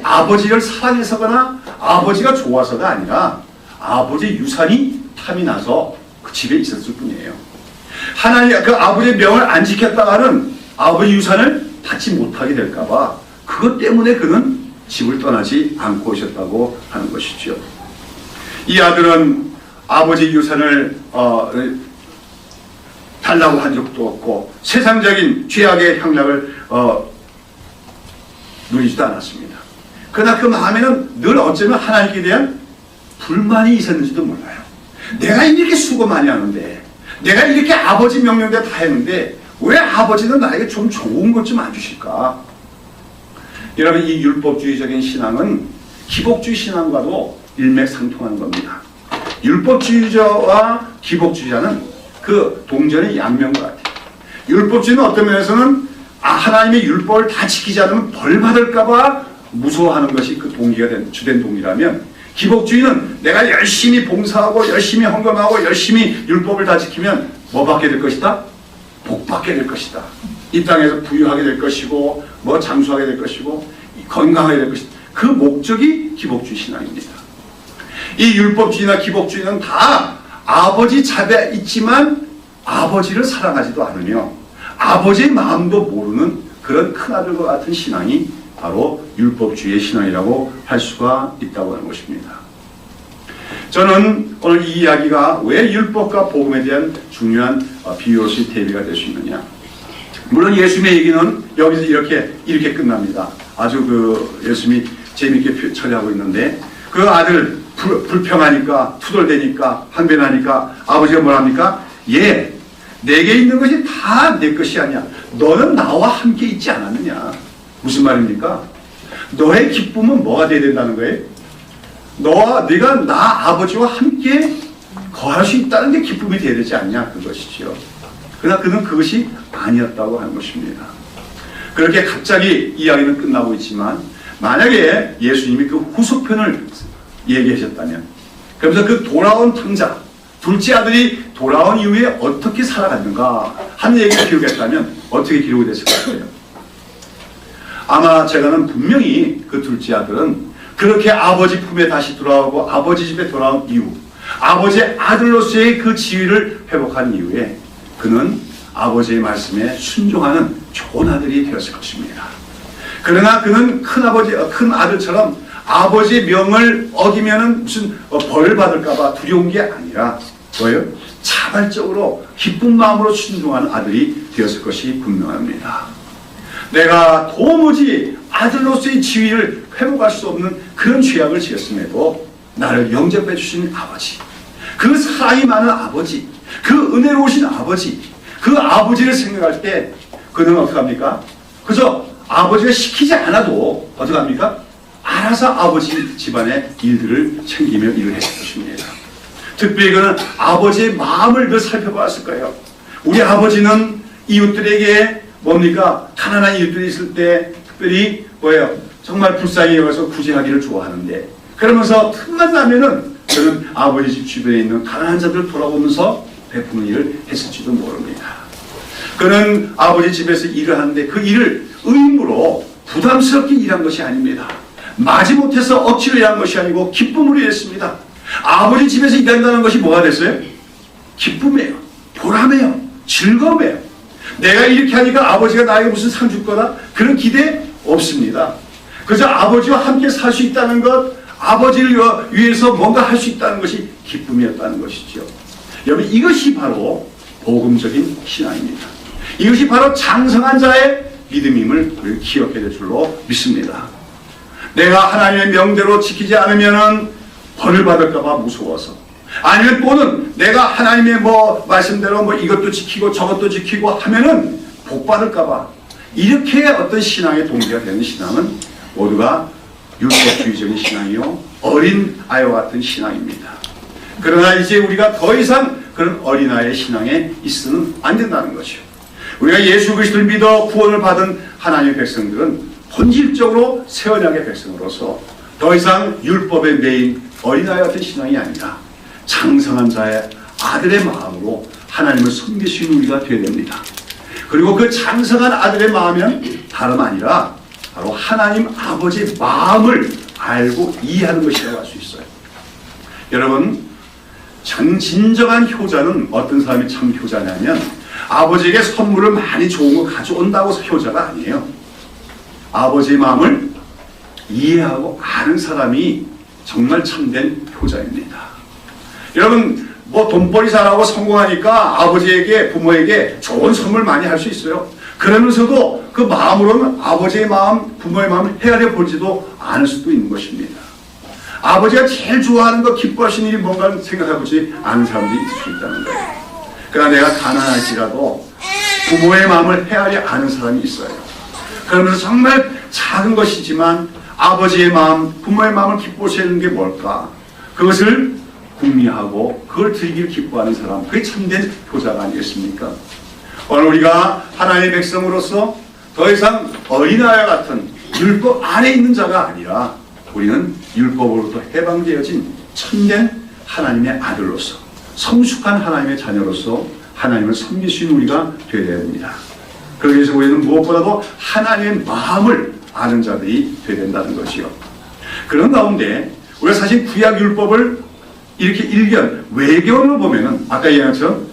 아버지를 사랑해서거나 아버지가 좋아서가 아니라 아버지 유산이 탐이 나서 그 집에 있었을 뿐이에요. 하나님 그 아버지의 명을 안 지켰다가는 아버지 유산을 받지 못하게 될까봐 그것 때문에 그는 집을 떠나지 않고 오셨다고 하는 것이죠. 이 아들은 아버지 유산을 달라고 한 적도 없고 세상적인 죄악의 향락을 누리지도 않았습니다. 그러나 그 마음에는 늘 어쩌면 하나님께 대한 불만이 있었는지도 몰라요. 내가 이렇게 수고 많이 하는데 내가 이렇게 아버지 명령대로 다 했는데 왜 아버지는 나에게 좀 좋은 것 좀 안 주실까? 여러분, 이 율법주의적인 신앙은 기복주의 신앙과도 일맥상통하는 겁니다. 율법주의자와 기복주의자는 그 동전의 양면과 같아요. 율법주의는 어떤 면에서는 하나님의 율법을 다 지키지 않으면 벌 받을까봐 무서워하는 것이 그 동기가 된 주된 동기라면, 기복주의는 내가 열심히 봉사하고 열심히 헌금하고 열심히 율법을 다 지키면 뭐 받게 될 것이다? 복 받게 될 것이다. 이 땅에서 부유하게 될 것이고 뭐 장수하게 될 것이고 건강하게 될 것이다. 그 목적이 기복주의 신앙입니다. 이 율법주의나 기복주의는 다 아버지 자비에 있지만 아버지를 사랑하지도 않으며 아버지의 마음도 모르는 그런 큰아들과 같은 신앙이 바로 율법주의의 신앙이라고 할 수가 있다고 하는 것입니다. 저는 오늘 이 이야기가 왜 율법과 복음에 대한 중요한 비유로서의 대비가 될 수 있느냐. 물론 예수님의 얘기는 여기서 이렇게 끝납니다. 아주 예수님이 재미있게 처리하고 있는데, 그 아들 불평하니까 투덜대니까 항변하니까 아버지가 뭐랍니까? 내게 있는 것이 다 내 것이 아니야. 너는 나와 함께 있지 않았느냐. 무슨 말입니까? 너의 기쁨은 뭐가 돼야 된다는 거예요? 네가 나 아버지와 함께 거할 수 있다는 게 기쁨이 돼야 되지 않냐, 그것이지요. 그러나 그는 그것이 아니었다고 하는 것입니다. 그렇게 갑자기 이야기는 끝나고 있지만, 만약에 예수님이 그 후속편을 얘기하셨다면, 그러면서 그 돌아온 탕자, 둘째 아들이 돌아온 이후에 어떻게 살아갔는가 하는 얘기를 기록했다면 어떻게 기록이 됐을 것 같아요? 아마 제가는 분명히 그 둘째 아들은 그렇게 아버지 품에 다시 돌아오고 아버지 집에 돌아온 이후, 아버지의 아들로서의 그 지위를 회복한 이후에 그는 아버지의 말씀에 순종하는 좋은 아들이 되었을 것입니다. 그러나 그는 큰 아들처럼 아버지의 명을 어기면은 무슨 벌 받을까봐 두려운 게 아니라 뭐예요? 자발적으로 기쁜 마음으로 순종하는 아들이 되었을 것이 분명합니다. 내가 도무지 아들로서의 지위를 회복할 수 없는 그런 죄악을 지었음에도 나를 영접해 주신 아버지, 그 사랑이 많은 아버지, 그 은혜로우신 아버지, 그 아버지를 생각할 때 그는 어떻게 합니까? 그저 아버지가 시키지 않아도 어떻게 합니까? 알아서 아버지 집안의 일들을 챙기며 일을 했을 것입니다. 특별히 그는 아버지의 마음을 늘 살펴보았을 거예요. 우리 아버지는 이웃들에게 뭡니까? 가난한 이웃들이 있을 때 특별히 뭐예요? 정말 불쌍히 여겨서 구제하기를 좋아하는데, 그러면서 틈만 나면은 그는 아버지 집 주변에 있는 가난한 자들을 돌아보면서 베푸는 일을 했을지도 모릅니다. 그는 아버지 집에서 일을 하는데 그 일을 의무로 부담스럽게 일한 것이 아닙니다. 마지못해서 억지로 일한 것이 아니고 기쁨으로 일했습니다. 아버지 집에서 일한다는 것이 뭐가 됐어요? 기쁨이에요. 보람이에요. 즐거움이에요. 내가 이렇게 하니까 아버지가 나에게 무슨 상 줄 거다? 그런 기대 없습니다. 그저 아버지와 함께 살 수 있다는 것, 아버지를 위해서 뭔가 할 수 있다는 것이 기쁨이었다는 것이죠. 여러분, 이것이 바로 복음적인 신앙입니다. 이것이 바로 장성한 자의 믿음임을 우리가 기억해야 될 줄로 믿습니다. 내가 하나님의 명대로 지키지 않으면 벌을 받을까봐 무서워서, 아니면 또는 내가 하나님의 말씀대로 이것도 지키고 저것도 지키고 하면은 복 받을까봐, 이렇게 어떤 신앙의 동기가 되는 신앙은 모두가 율법주의적인 신앙이요, 어린 아이와 같은 신앙입니다. 그러나 이제 우리가 더 이상 그런 어린아이의 신앙에 있어서는 안 된다는 것이요. 우리가 예수 그리스도를 믿어 구원을 받은 하나님의 백성들은 본질적으로 새 언약의 백성으로서 더 이상 율법에 매인 어린아이 같은 신앙이 아니라 장성한 자의 아들의 마음으로 하나님을 섬길 수 있는 우리가 되어야 됩니다. 그리고 그 장성한 아들의 마음은 다름 아니라 바로 하나님 아버지의 마음을 알고 이해하는 것이라고 할 수 있어요. 여러분, 진정한 효자는 어떤 사람이 참 효자냐면 아버지에게 선물을 많이 좋은 거 가져온다고 해서 효자가 아니에요. 아버지의 마음을 이해하고 아는 사람이 정말 참된 효자입니다. 여러분, 돈벌이 잘하고 성공하니까 아버지에게, 부모에게 좋은 선물 많이 할 수 있어요. 그러면서도 그 마음으로는 아버지의 마음, 부모의 마음을 헤아려 보지도 않을 수도 있는 것입니다. 아버지가 제일 좋아하는 거, 기뻐하시는 일이 뭔가를 생각해보지 않은 사람들이 있을 수 있다는 거예요. 그러나 내가 가난할지라도 부모의 마음을 헤아려 아는 사람이 있어요. 그러면서 정말 작은 것이지만 아버지의 마음, 부모의 마음을 기뻐하게 하는 게 뭘까? 그것을 궁리하고 그걸 드리기를 기뻐하는 사람, 그게 참된 효자가 아니겠습니까? 오늘 우리가 하나님의 백성으로서 더 이상 어린아이와 같은 율법 안에 있는 자가 아니라 우리는 율법으로부터 해방되어진 참된 하나님의 아들로서, 성숙한 하나님의 자녀로서 하나님을 섬길 수 있는 우리가 되어야 됩니다. 그러기 위해서 우리는 무엇보다도 하나님의 마음을 아는 자들이 되어야 된다는 것이요. 그런 가운데 우리가 사실 구약 율법을 이렇게 외교를 보면은 아까 얘기한 것처럼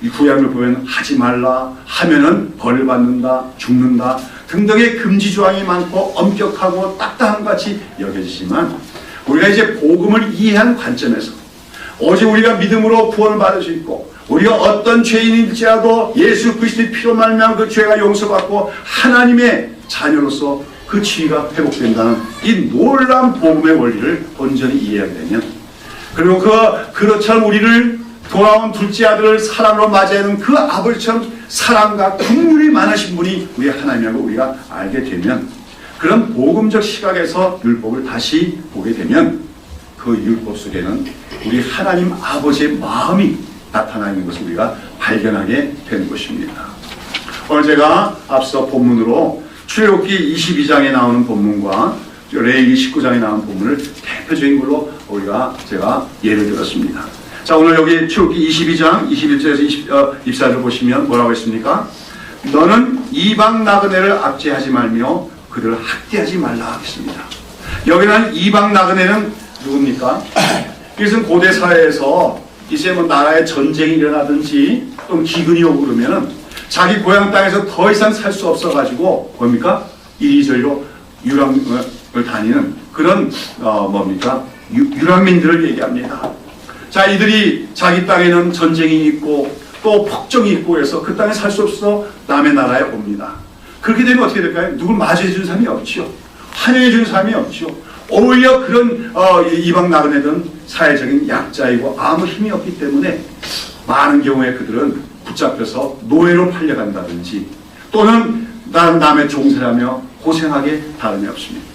이 구약을 보면 하지 말라, 하면은 벌을 받는다, 죽는다 등등의 금지 조항이 많고 엄격하고 딱딱한 것 같이 여겨지지만 우리가 이제 복음을 이해한 관점에서 오직 우리가 믿음으로 구원을 받을 수 있고 우리가 어떤 죄인일지라도 예수 그리스도의 피로 말미암아 그 죄가 용서받고 하나님의 자녀로서 그 지위가 회복된다는 이 놀라운 복음의 원리를 온전히 이해하게 되면, 그리고 그렇처럼 우리를 돌아온 둘째 아들을 사랑으로 맞이하는 그 아버지처럼 사랑과 긍휼이 많으신 분이 우리 하나님이라고 우리가 알게 되면, 그런 복음적 시각에서 율법을 다시 보게 되면 그 율법 속에는 우리 하나님 아버지의 마음이 나타나 있는 것을 우리가 발견하게 되는 것입니다. 오늘 제가 앞서 본문으로 출애굽기 22장에 나오는 본문과 레위기 19장에 나오는 본문을 대표적인 걸로 제가 예를 들었습니다. 자, 오늘 여기 출애굽기 22장 21절에서 24절을 보시면 뭐라고 했습니까? 너는 이방 나그네를 압제하지 말며 그들을 학대하지 말라 하겠습니다. 여기는 이방 나그네는 누굽니까? 이것은 고대 사회에서 이제 뭐 나라에 전쟁이 일어나든지 또는 기근이 오고 그러면은 자기 고향 땅에서 더 이상 살 수 없어가지고 뭡니까? 이리저리로 유랑을 다니는 그런 유랑민들을 얘기합니다. 자, 이들이 자기 땅에는 전쟁이 있고 또 폭정이 있고 해서 그 땅에 살 수 없어 남의 나라에 옵니다. 그렇게 되면 어떻게 될까요? 누굴 맞이해 주는 사람이 없죠. 환영해 주는 사람이 없죠. 오히려 그런 이방 나그네들은 사회적인 약자이고 아무 힘이 없기 때문에 많은 경우에 그들은 붙잡혀서 노예로 팔려간다든지 또는 남의 종살하며 고생하게 다름이 없습니다.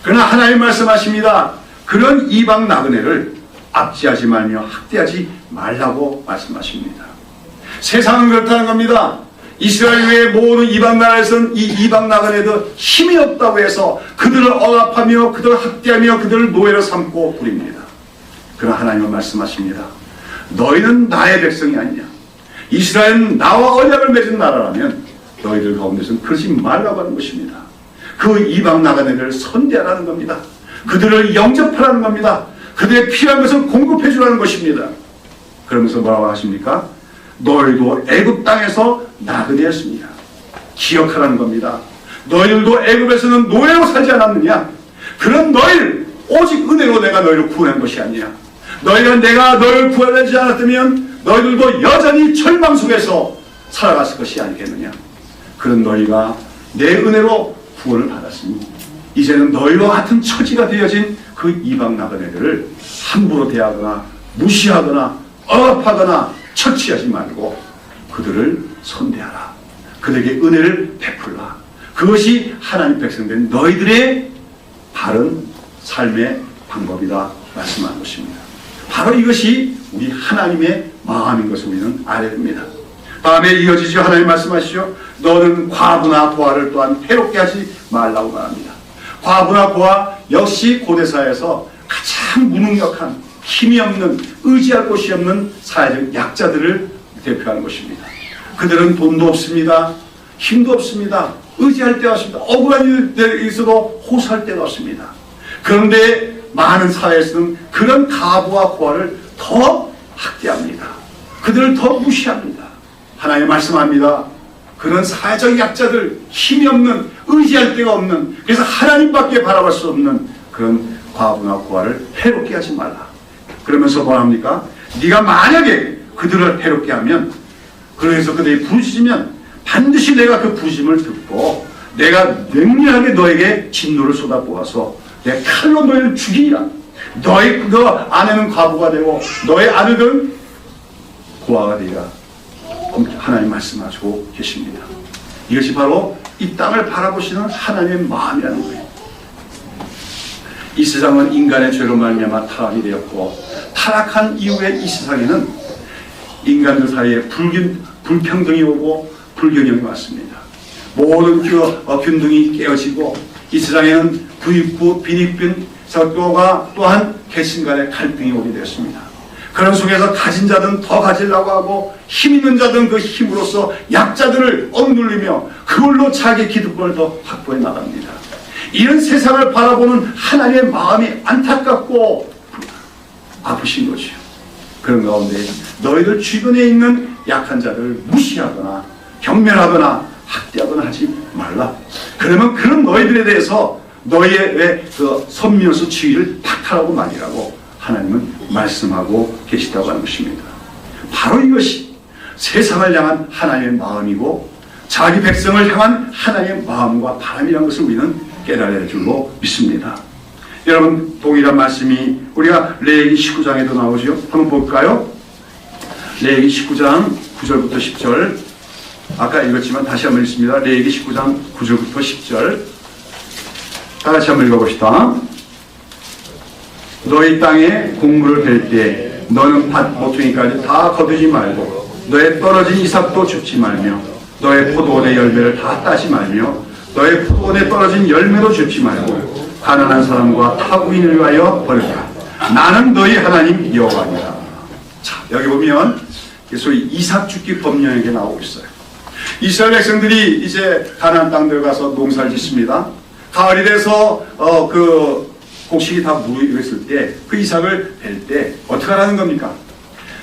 그러나 하나님 말씀하십니다. 그런 이방 나그네를 압제하지 말며 학대하지 말라고 말씀하십니다. 세상은 그렇다는 겁니다. 이스라엘 외의 모든 이방 나라에서는 이 이방 나그네들 힘이 없다고 해서 그들을 억압하며 그들을 학대하며 그들을 노예로 삼고 부립니다. 그러나 하나님은 말씀하십니다. 너희는 나의 백성이 아니냐. 이스라엘은 나와 언약을 맺은 나라라면 너희들 가운데서는 그러지 말라고 하는 것입니다. 그 이방 나그네들을 선대하라는 겁니다. 그들을 영접하라는 겁니다. 그들의 필요한 것을 공급해 주라는 것입니다. 그러면서 뭐라고 하십니까? 너희도 애굽 땅에서 나그네였습니다. 기억하라는 겁니다. 너희들도 애굽에서는 노예로 살지 않았느냐? 그런 너희를 오직 은혜로 내가 너희를 구원한 것이 아니냐? 내가 너희를 구원하지 않았다면 너희들도 여전히 절망 속에서 살아갔을 것이 아니겠느냐? 그런 너희가 내 은혜로 구원을 받았으니 이제는 너희와 같은 처지가 되어진 그 이방 나그네들을 함부로 대하거나 무시하거나 억압하거나 처치하지 말고 그들을 선대하라. 그들에게 은혜를 베풀라. 그것이 하나님 백성된 너희들의 바른 삶의 방법이다 말씀하는 것입니다. 바로 이것이 우리 하나님의 마음인 것을 우리는 알아야 됩니다. 다음에 이어지죠. 하나님 말씀하시죠. 너는 과부나 고아를 또한 해롭게 하지 말라고 말합니다. 과부나 고아 역시 고대사회에서 가장 무능력한, 힘이 없는, 의지할 곳이 없는 사회적 약자들을 대표하는 것입니다. 그들은 돈도 없습니다. 힘도 없습니다. 의지할 데가 없습니다. 억울한 일이 있어도 호소할 데가 없습니다. 그런데 많은 사회에서는 그런 가부와 고아를 더 학대합니다. 그들을 더 무시합니다. 하나님 말씀합니다. 그런 사회적 약자들, 힘이 없는, 의지할 데가 없는, 그래서 하나님밖에 바라볼 수 없는 그런 과부나 고아를 해롭게 하지 말라. 그러면서 뭐합니까? 네가 만약에 그들을 해롭게 하면, 그래서 그들이 부르짖으면 반드시 내가 그 부르짖음을 듣고 내가 맹렬하게 너에게 진노를 쏟아부어서 내 칼로 너희를 죽이리라. 너의 그 아내는 과부가 되고 너의 아들은 고아가 되리라. 하나님 말씀하시고 계십니다. 이것이 바로 이 땅을 바라보시는 하나님의 마음이라는 거예요. 이 세상은 인간의 죄로 말미암아 타락이 되었고, 타락한 이후에 이 세상에는 인간들 사이에 불평등이 오고 불균형이 왔습니다. 모든 균등이 깨어지고, 이 세상에는 부익부, 빈익빈, 또한 계신 간의 갈등이 오게 되었습니다. 그런 속에서 가진 자들은 더 가지려고 하고, 힘 있는 자들은 그 힘으로써 약자들을 억눌리며 그걸로 자기 기득권을 더 확보해 나갑니다. 이런 세상을 바라보는 하나님의 마음이 안타깝고 아프신 거죠. 그런 가운데 너희들 주변에 있는 약한 자들을 무시하거나 경멸하거나 학대하거나 하지 말라. 그러면 그런 너희들에 대해서 너희의 그 선민으로서 지위를 박탈하고 말이라고 하나님은 말씀하고 계시다고 하는 것입니다. 바로 이것이 세상을 향한 하나님의 마음이고, 자기 백성을 향한 하나님의 마음과 바람이라는 것을 우리는 깨달을 줄로 믿습니다. 여러분, 동일한 말씀이 우리가 레위기 19장에도 나오죠. 한번 볼까요? 레위기 19장 9절부터 10절. 아까 읽었지만 다시 한번 읽습니다. 레위기 19장 9절부터 10절. 다 같이 한번 읽어봅시다. 너희 땅에 곡물을 벨 때 너는 밭 모퉁이까지 다 거두지 말고, 너의 떨어진 이삭도 줍지 말며, 너의 포도원의 열매를 다 따지 말며, 너의 포도원에 떨어진 열매도 줍지 말고, 가난한 사람과 타국인을 위하여 버려라. 나는 너희 하나님 여호와니라. 자, 여기 보면 소위 이삭 줍기 법령에게 나오고 있어요. 이스라엘 백성들이 이제 가나안 땅들 가서 농사를 짓습니다. 가을이 돼서 그 곡식이 다 무르익었을 때 그 이삭을 벨 때 어떻게 하라는 겁니까?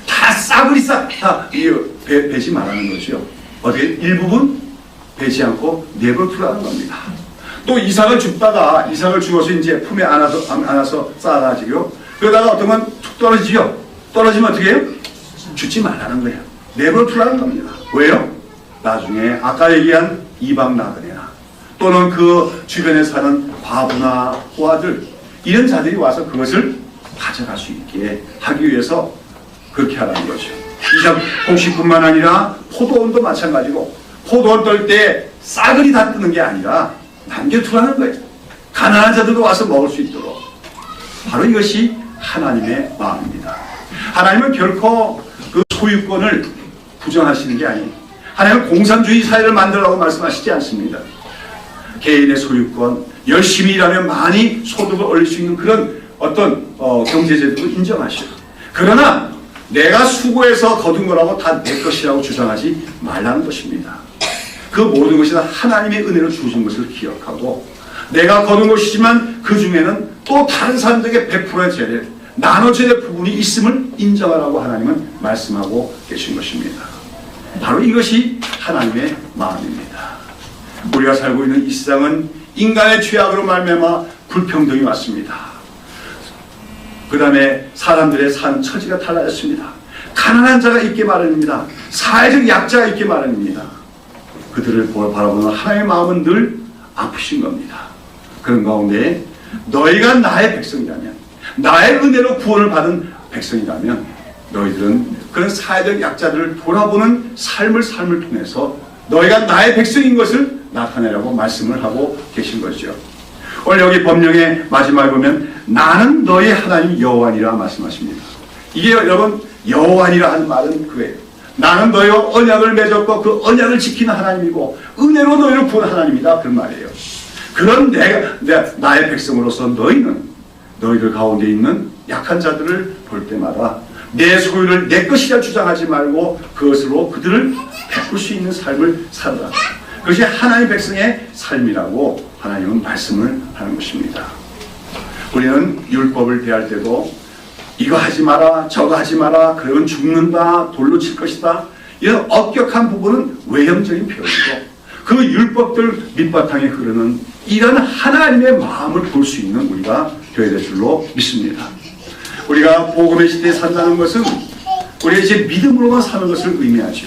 다 싸그리 다 베지 말라는 거죠. 어떻게 일부분 베지 않고 내버려두라는 겁니다. 또 이삭을 줍다가 이삭을 주어서 이제 품에 안아서 쌓아가지고요. 그러다가 어떤 건 툭 떨어지죠. 떨어지면 어떻게 해요? 주지 말라는 거예요. 내버려두라는 겁니다. 왜요? 나중에 아까 얘기한 이방 나그네나 또는 그 주변에 사는 과부나 호아들, 이런 자들이 와서 그것을 가져갈 수 있게 하기 위해서 그렇게 하라는 거죠. 이삭 곡식뿐만 아니라 포도원도 마찬가지고, 포도원 떨 때 싸그리 다 뜨는 게 아니라 남겨두라는 거예요. 가난한 자들도 와서 먹을 수 있도록. 바로 이것이 하나님의 마음입니다. 하나님은 결코 그 소유권을 부정하시는 게 아니에요. 하나님은 공산주의 사회를 만들라고 말씀하시지 않습니다. 개인의 소유권, 열심히 일하면 많이 소득을 올릴 수 있는 그런 어떤 경제제도를 인정하셔요. 그러나 내가 수고해서 거둔 거라고 다 내 것이라고 주장하지 말라는 것입니다. 그 모든 것이 다 하나님의 은혜로 주신 것을 기억하고, 내가 거둔 것이지만 그 중에는 또 다른 사람들에게 100%의 재를 나눠줘야 될 부분이 있음을 인정하라고 하나님은 말씀하고 계신 것입니다. 바로 이것이 하나님의 마음입니다. 우리가 살고 있는 이 세상은 인간의 죄악으로 말미암아 불평등이 왔습니다. 그 다음에 사람들의 산 처지가 달라졌습니다. 가난한 자가 있게 마련입니다. 사회적 약자가 있게 마련입니다. 그들을 바라보는 하나님의 마음은 늘 아프신 겁니다. 그런 가운데 너희가 나의 백성이라면, 나의 은혜로 구원을 받은 백성이라면, 너희들은 그런 사회적 약자들을 돌아보는 삶을 통해서 너희가 나의 백성인 것을 나타내라고 말씀을 하고 계신 거죠. 오늘 여기 법령의 마지막에 보면 나는 너희 하나님 여호와니라 말씀하십니다. 이게 여러분 여호와니라 하는 말은 그거예요. 나는 너희와 언약을 맺었고 그 언약을 지키는 하나님이고 은혜로 너희를 구원 하나님이다, 그런 말이에요. 그런 나의 백성으로서 너희들 가운데 있는 약한 자들을 볼 때마다 내 소유를 내 것이라 주장하지 말고 그것으로 그들을 베풀 수 있는 삶을 살아라. 그것이 하나님 백성의 삶이라고 하나님은 말씀을 하는 것입니다. 우리는 율법을 대할 때도 이거 하지 마라, 저거 하지 마라, 그러면 죽는다, 돌로 칠 것이다, 이런 엄격한 부분은 외형적인 표현이고, 그 율법들 밑바탕에 흐르는 이런 하나님의 마음을 볼 수 있는 우리가 되어야 될 줄로 믿습니다. 우리가 복음의 시대에 산다는 것은 우리가 이제 믿음으로만 사는 것을 의미하죠.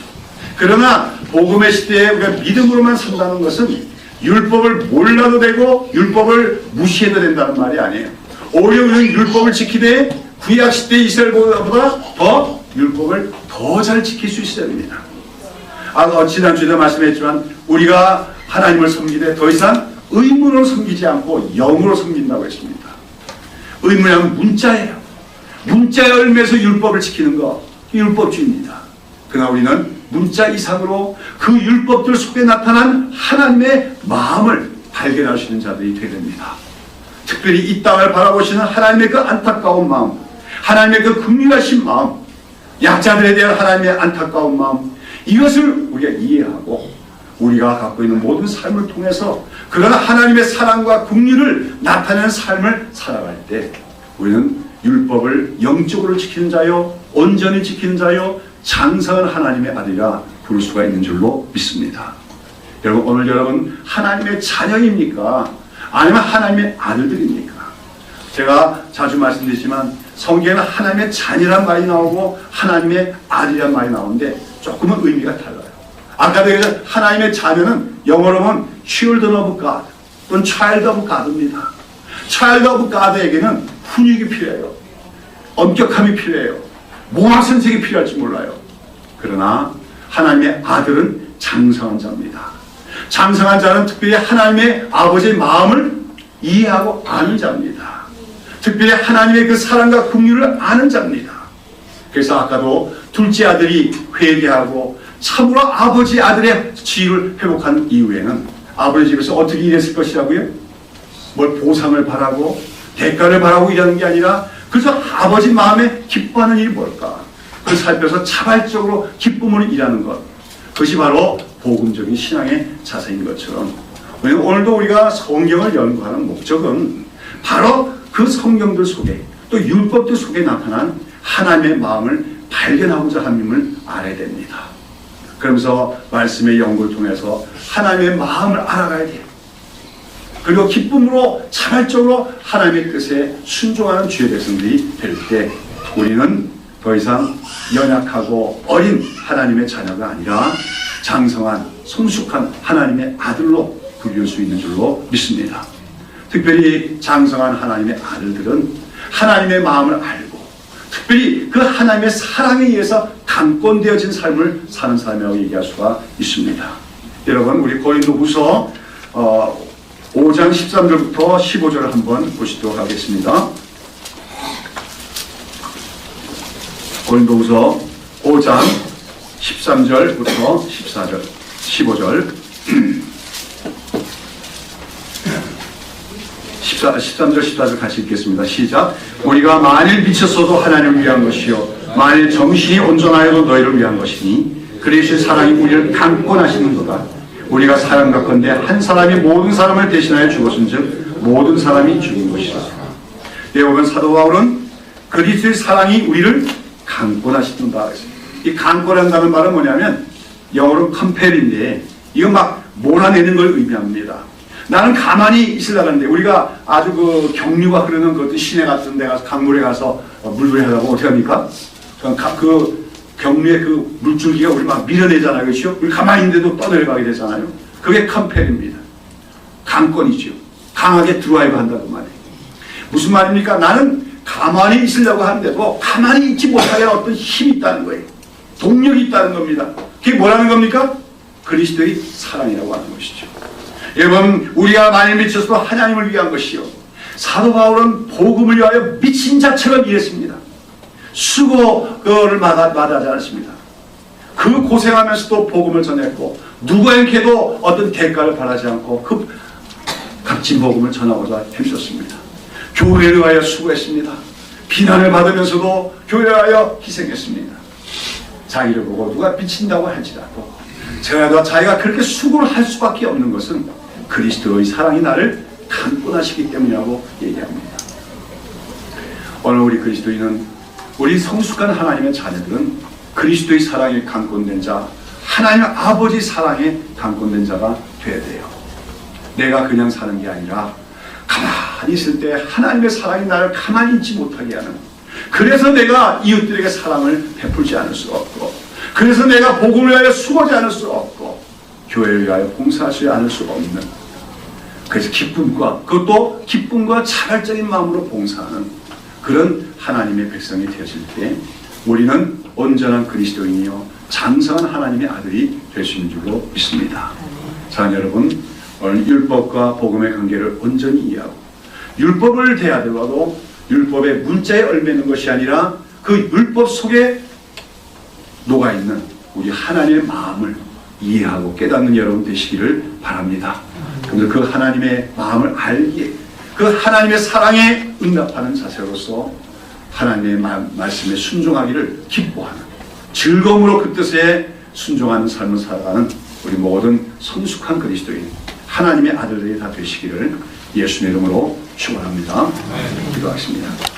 그러나 복음의 시대에 우리가 믿음으로만 산다는 것은 율법을 몰라도 되고 율법을 무시해도 된다는 말이 아니에요. 오히려 우리는 율법을 지키되 구약 시대 이스라엘보다 더 율법을 더 잘 지킬 수 있어야 됩니다. 지난주에도 말씀했지만 우리가 하나님을 섬기되 더 이상 의문으로 섬기지 않고 영으로 섬긴다고 했습니다. 의문이란 문자예요. 문자의 열매에서 율법을 지키는 것, 율법주의입니다. 그러나 우리는 문자 이상으로 그 율법들 속에 나타난 하나님의 마음을 발견할 수 있는 자들이 되게 됩니다. 특별히 이 땅을 바라보시는 하나님의 그 안타까운 마음, 하나님의 그 긍휼하신 마음, 약자들에 대한 하나님의 안타까운 마음, 이것을 우리가 이해하고 우리가 갖고 있는 모든 삶을 통해서 그런 하나님의 사랑과 긍휼을 나타내는 삶을 살아갈 때 우리는 율법을 영적으로 지키는 자요, 온전히 지키는 자요, 장성한 하나님의 아들이라 부를 수가 있는 줄로 믿습니다. 여러분, 오늘 여러분 하나님의 자녀입니까? 아니면 하나님의 아들들입니까? 제가 자주 말씀드리지만 성경에는 하나님의 자녀란 말이 나오고 하나님의 아들이란 말이 나오는데 조금은 의미가 달라요. 아까도 얘기했던 하나님의 자녀는 영어로 하면 children of God 또는 child of God입니다. child of God에게는 훈육이 필요해요. 엄격함이 필요해요. 몽학선생이 필요할지 몰라요. 그러나 하나님의 아들은 장성한 자입니다. 장성한 자는 특별히 하나님의 아버지의 마음을 이해하고 아는 자입니다. 특별히 하나님의 그 사랑과 긍휼을 아는 자입니다. 그래서 아까도 둘째 아들이 회개하고 참으로 아버지 아들의 지위를 회복한 이후에는 아버지 집에서 어떻게 일했을 것이라고요? 뭘 보상을 바라고 대가를 바라고 일하는 게 아니라 그래서 아버지 마음에 기뻐하는 일이 뭘까? 그걸 살펴서 자발적으로 기쁨으로 일하는 것. 그것이 바로 복음적인 신앙의 자세인 것처럼 오늘도 우리가 성경을 연구하는 목적은 바로 그 성경들 속에 또 율법들 속에 나타난 하나님의 마음을 발견하고자 함임을 알아야 됩니다. 그러면서 말씀의 연구를 통해서 하나님의 마음을 알아가야 돼요. 그리고 기쁨으로 자발적으로 하나님의 뜻에 순종하는 주의 백성들이 될 때 우리는 더 이상 연약하고 어린 하나님의 자녀가 아니라 장성한 성숙한 하나님의 아들로 불릴 수 있는 줄로 믿습니다. 특별히 장성한 하나님의 아들들은 하나님의 마음을 알고 특별히 그 하나님의 사랑에 의해서 강권되어진 삶을 사는 사람이라고 얘기할 수가 있습니다. 여러분, 우리 고린도후서 5장 13절부터 15절을 한번 보시도록 하겠습니다. 고린도후서 5장 13절부터 14절, 15절 13절, 14절 같이 읽겠습니다. 시작. 우리가 만일 미쳤어도 하나님을 위한 것이요 만일 정신이 온전하여도 너희를 위한 것이니 그리스도의 사랑이 우리를 강권하시는도다. 우리가 사랑 같건대 한 사람이 모든 사람을 대신하여 죽었은즉 모든 사람이 죽은 것이다. 여기 보면 사도 바울은 그리스도의 사랑이 우리를 강권하시는다. 이 강권한다는 말은 뭐냐면 영어로 컴펠인데 이거 막 몰아내는 걸 의미합니다. 나는 가만히 있으려고 하는데 우리가 아주 그 경류가 흐르는 그 시내 같은 데 가서 강물에 가서 물놀이 하려고 어떻게 합니까? 그 경류의 그 물줄기가 우리 막 밀어내잖아요. 그렇죠? 우리 가만히 있는데도 떠내려가게 되잖아요. 그게 컴펠입니다. 강권이죠. 강하게 드라이브 한다는 말이에요. 무슨 말입니까? 나는 가만히 있으려고 하는데도 가만히 있지 못하게 어떤 힘이 있다는 거예요. 동력이 있다는 겁니다. 그게 뭐라는 겁니까? 그리스도의 사랑이라고 하는 것이죠. 여러분, 우리가 만일 미쳐서도 하나님을 위한 것이요 사도 바울은 복음을 위하여 미친 자처럼 일했습니다. 수고를 마다하지 않았습니다. 그 고생하면서도 복음을 전했고 누구에게도 어떤 대가를 바라지 않고 그 값진 복음을 전하고자 힘썼습니다. 교회를 위하여 수고했습니다. 비난을 받으면서도 교회를 위하여 희생했습니다. 자기를 보고 누가 미친다고 할지라도 자기가 그렇게 수고를 할 수밖에 없는 것은 그리스도의 사랑이 나를 강권하시기 때문이라고 얘기합니다. 오늘 우리 그리스도인은 우리 성숙한 하나님의 자녀들은 그리스도의 사랑에 강권된 자, 하나님 아버지 사랑에 강권된 자가 되어야 돼요. 내가 그냥 사는 게 아니라 가만히 있을 때 하나님의 사랑이 나를 가만히 있지 못하게 하는, 그래서 내가 이웃들에게 사랑을 베풀지 않을 수 없고, 그래서 내가 복음을 위하여 수고하지 않을 수 없고, 교회를 위하여 봉사하지 않을 수 없는, 그래서 그것도 기쁨과 자발적인 마음으로 봉사하는 그런 하나님의 백성이 되어질 때 우리는 온전한 그리스도인이요 장성한 하나님의 아들이 될 수 있는 줄로 믿습니다. 사랑하는 여러분, 오늘 율법과 복음의 관계를 온전히 이해하고 율법을 대하더라도 율법의 문자에 얽매는 것이 아니라 그 율법 속에 녹아있는 우리 하나님의 마음을 이해하고 깨닫는 여러분 되시기를 바랍니다. 그래서 그 하나님의 마음을 알기에 그 하나님의 사랑에 응답하는 자세로서 하나님의 말씀에 순종하기를 기뻐하는 즐거움으로 그 뜻에 순종하는 삶을 살아가는 우리 모든 성숙한 그리스도인 하나님의 아들들이 다 되시기를 예수님의 이름으로 축원합니다. 기도하겠습니다.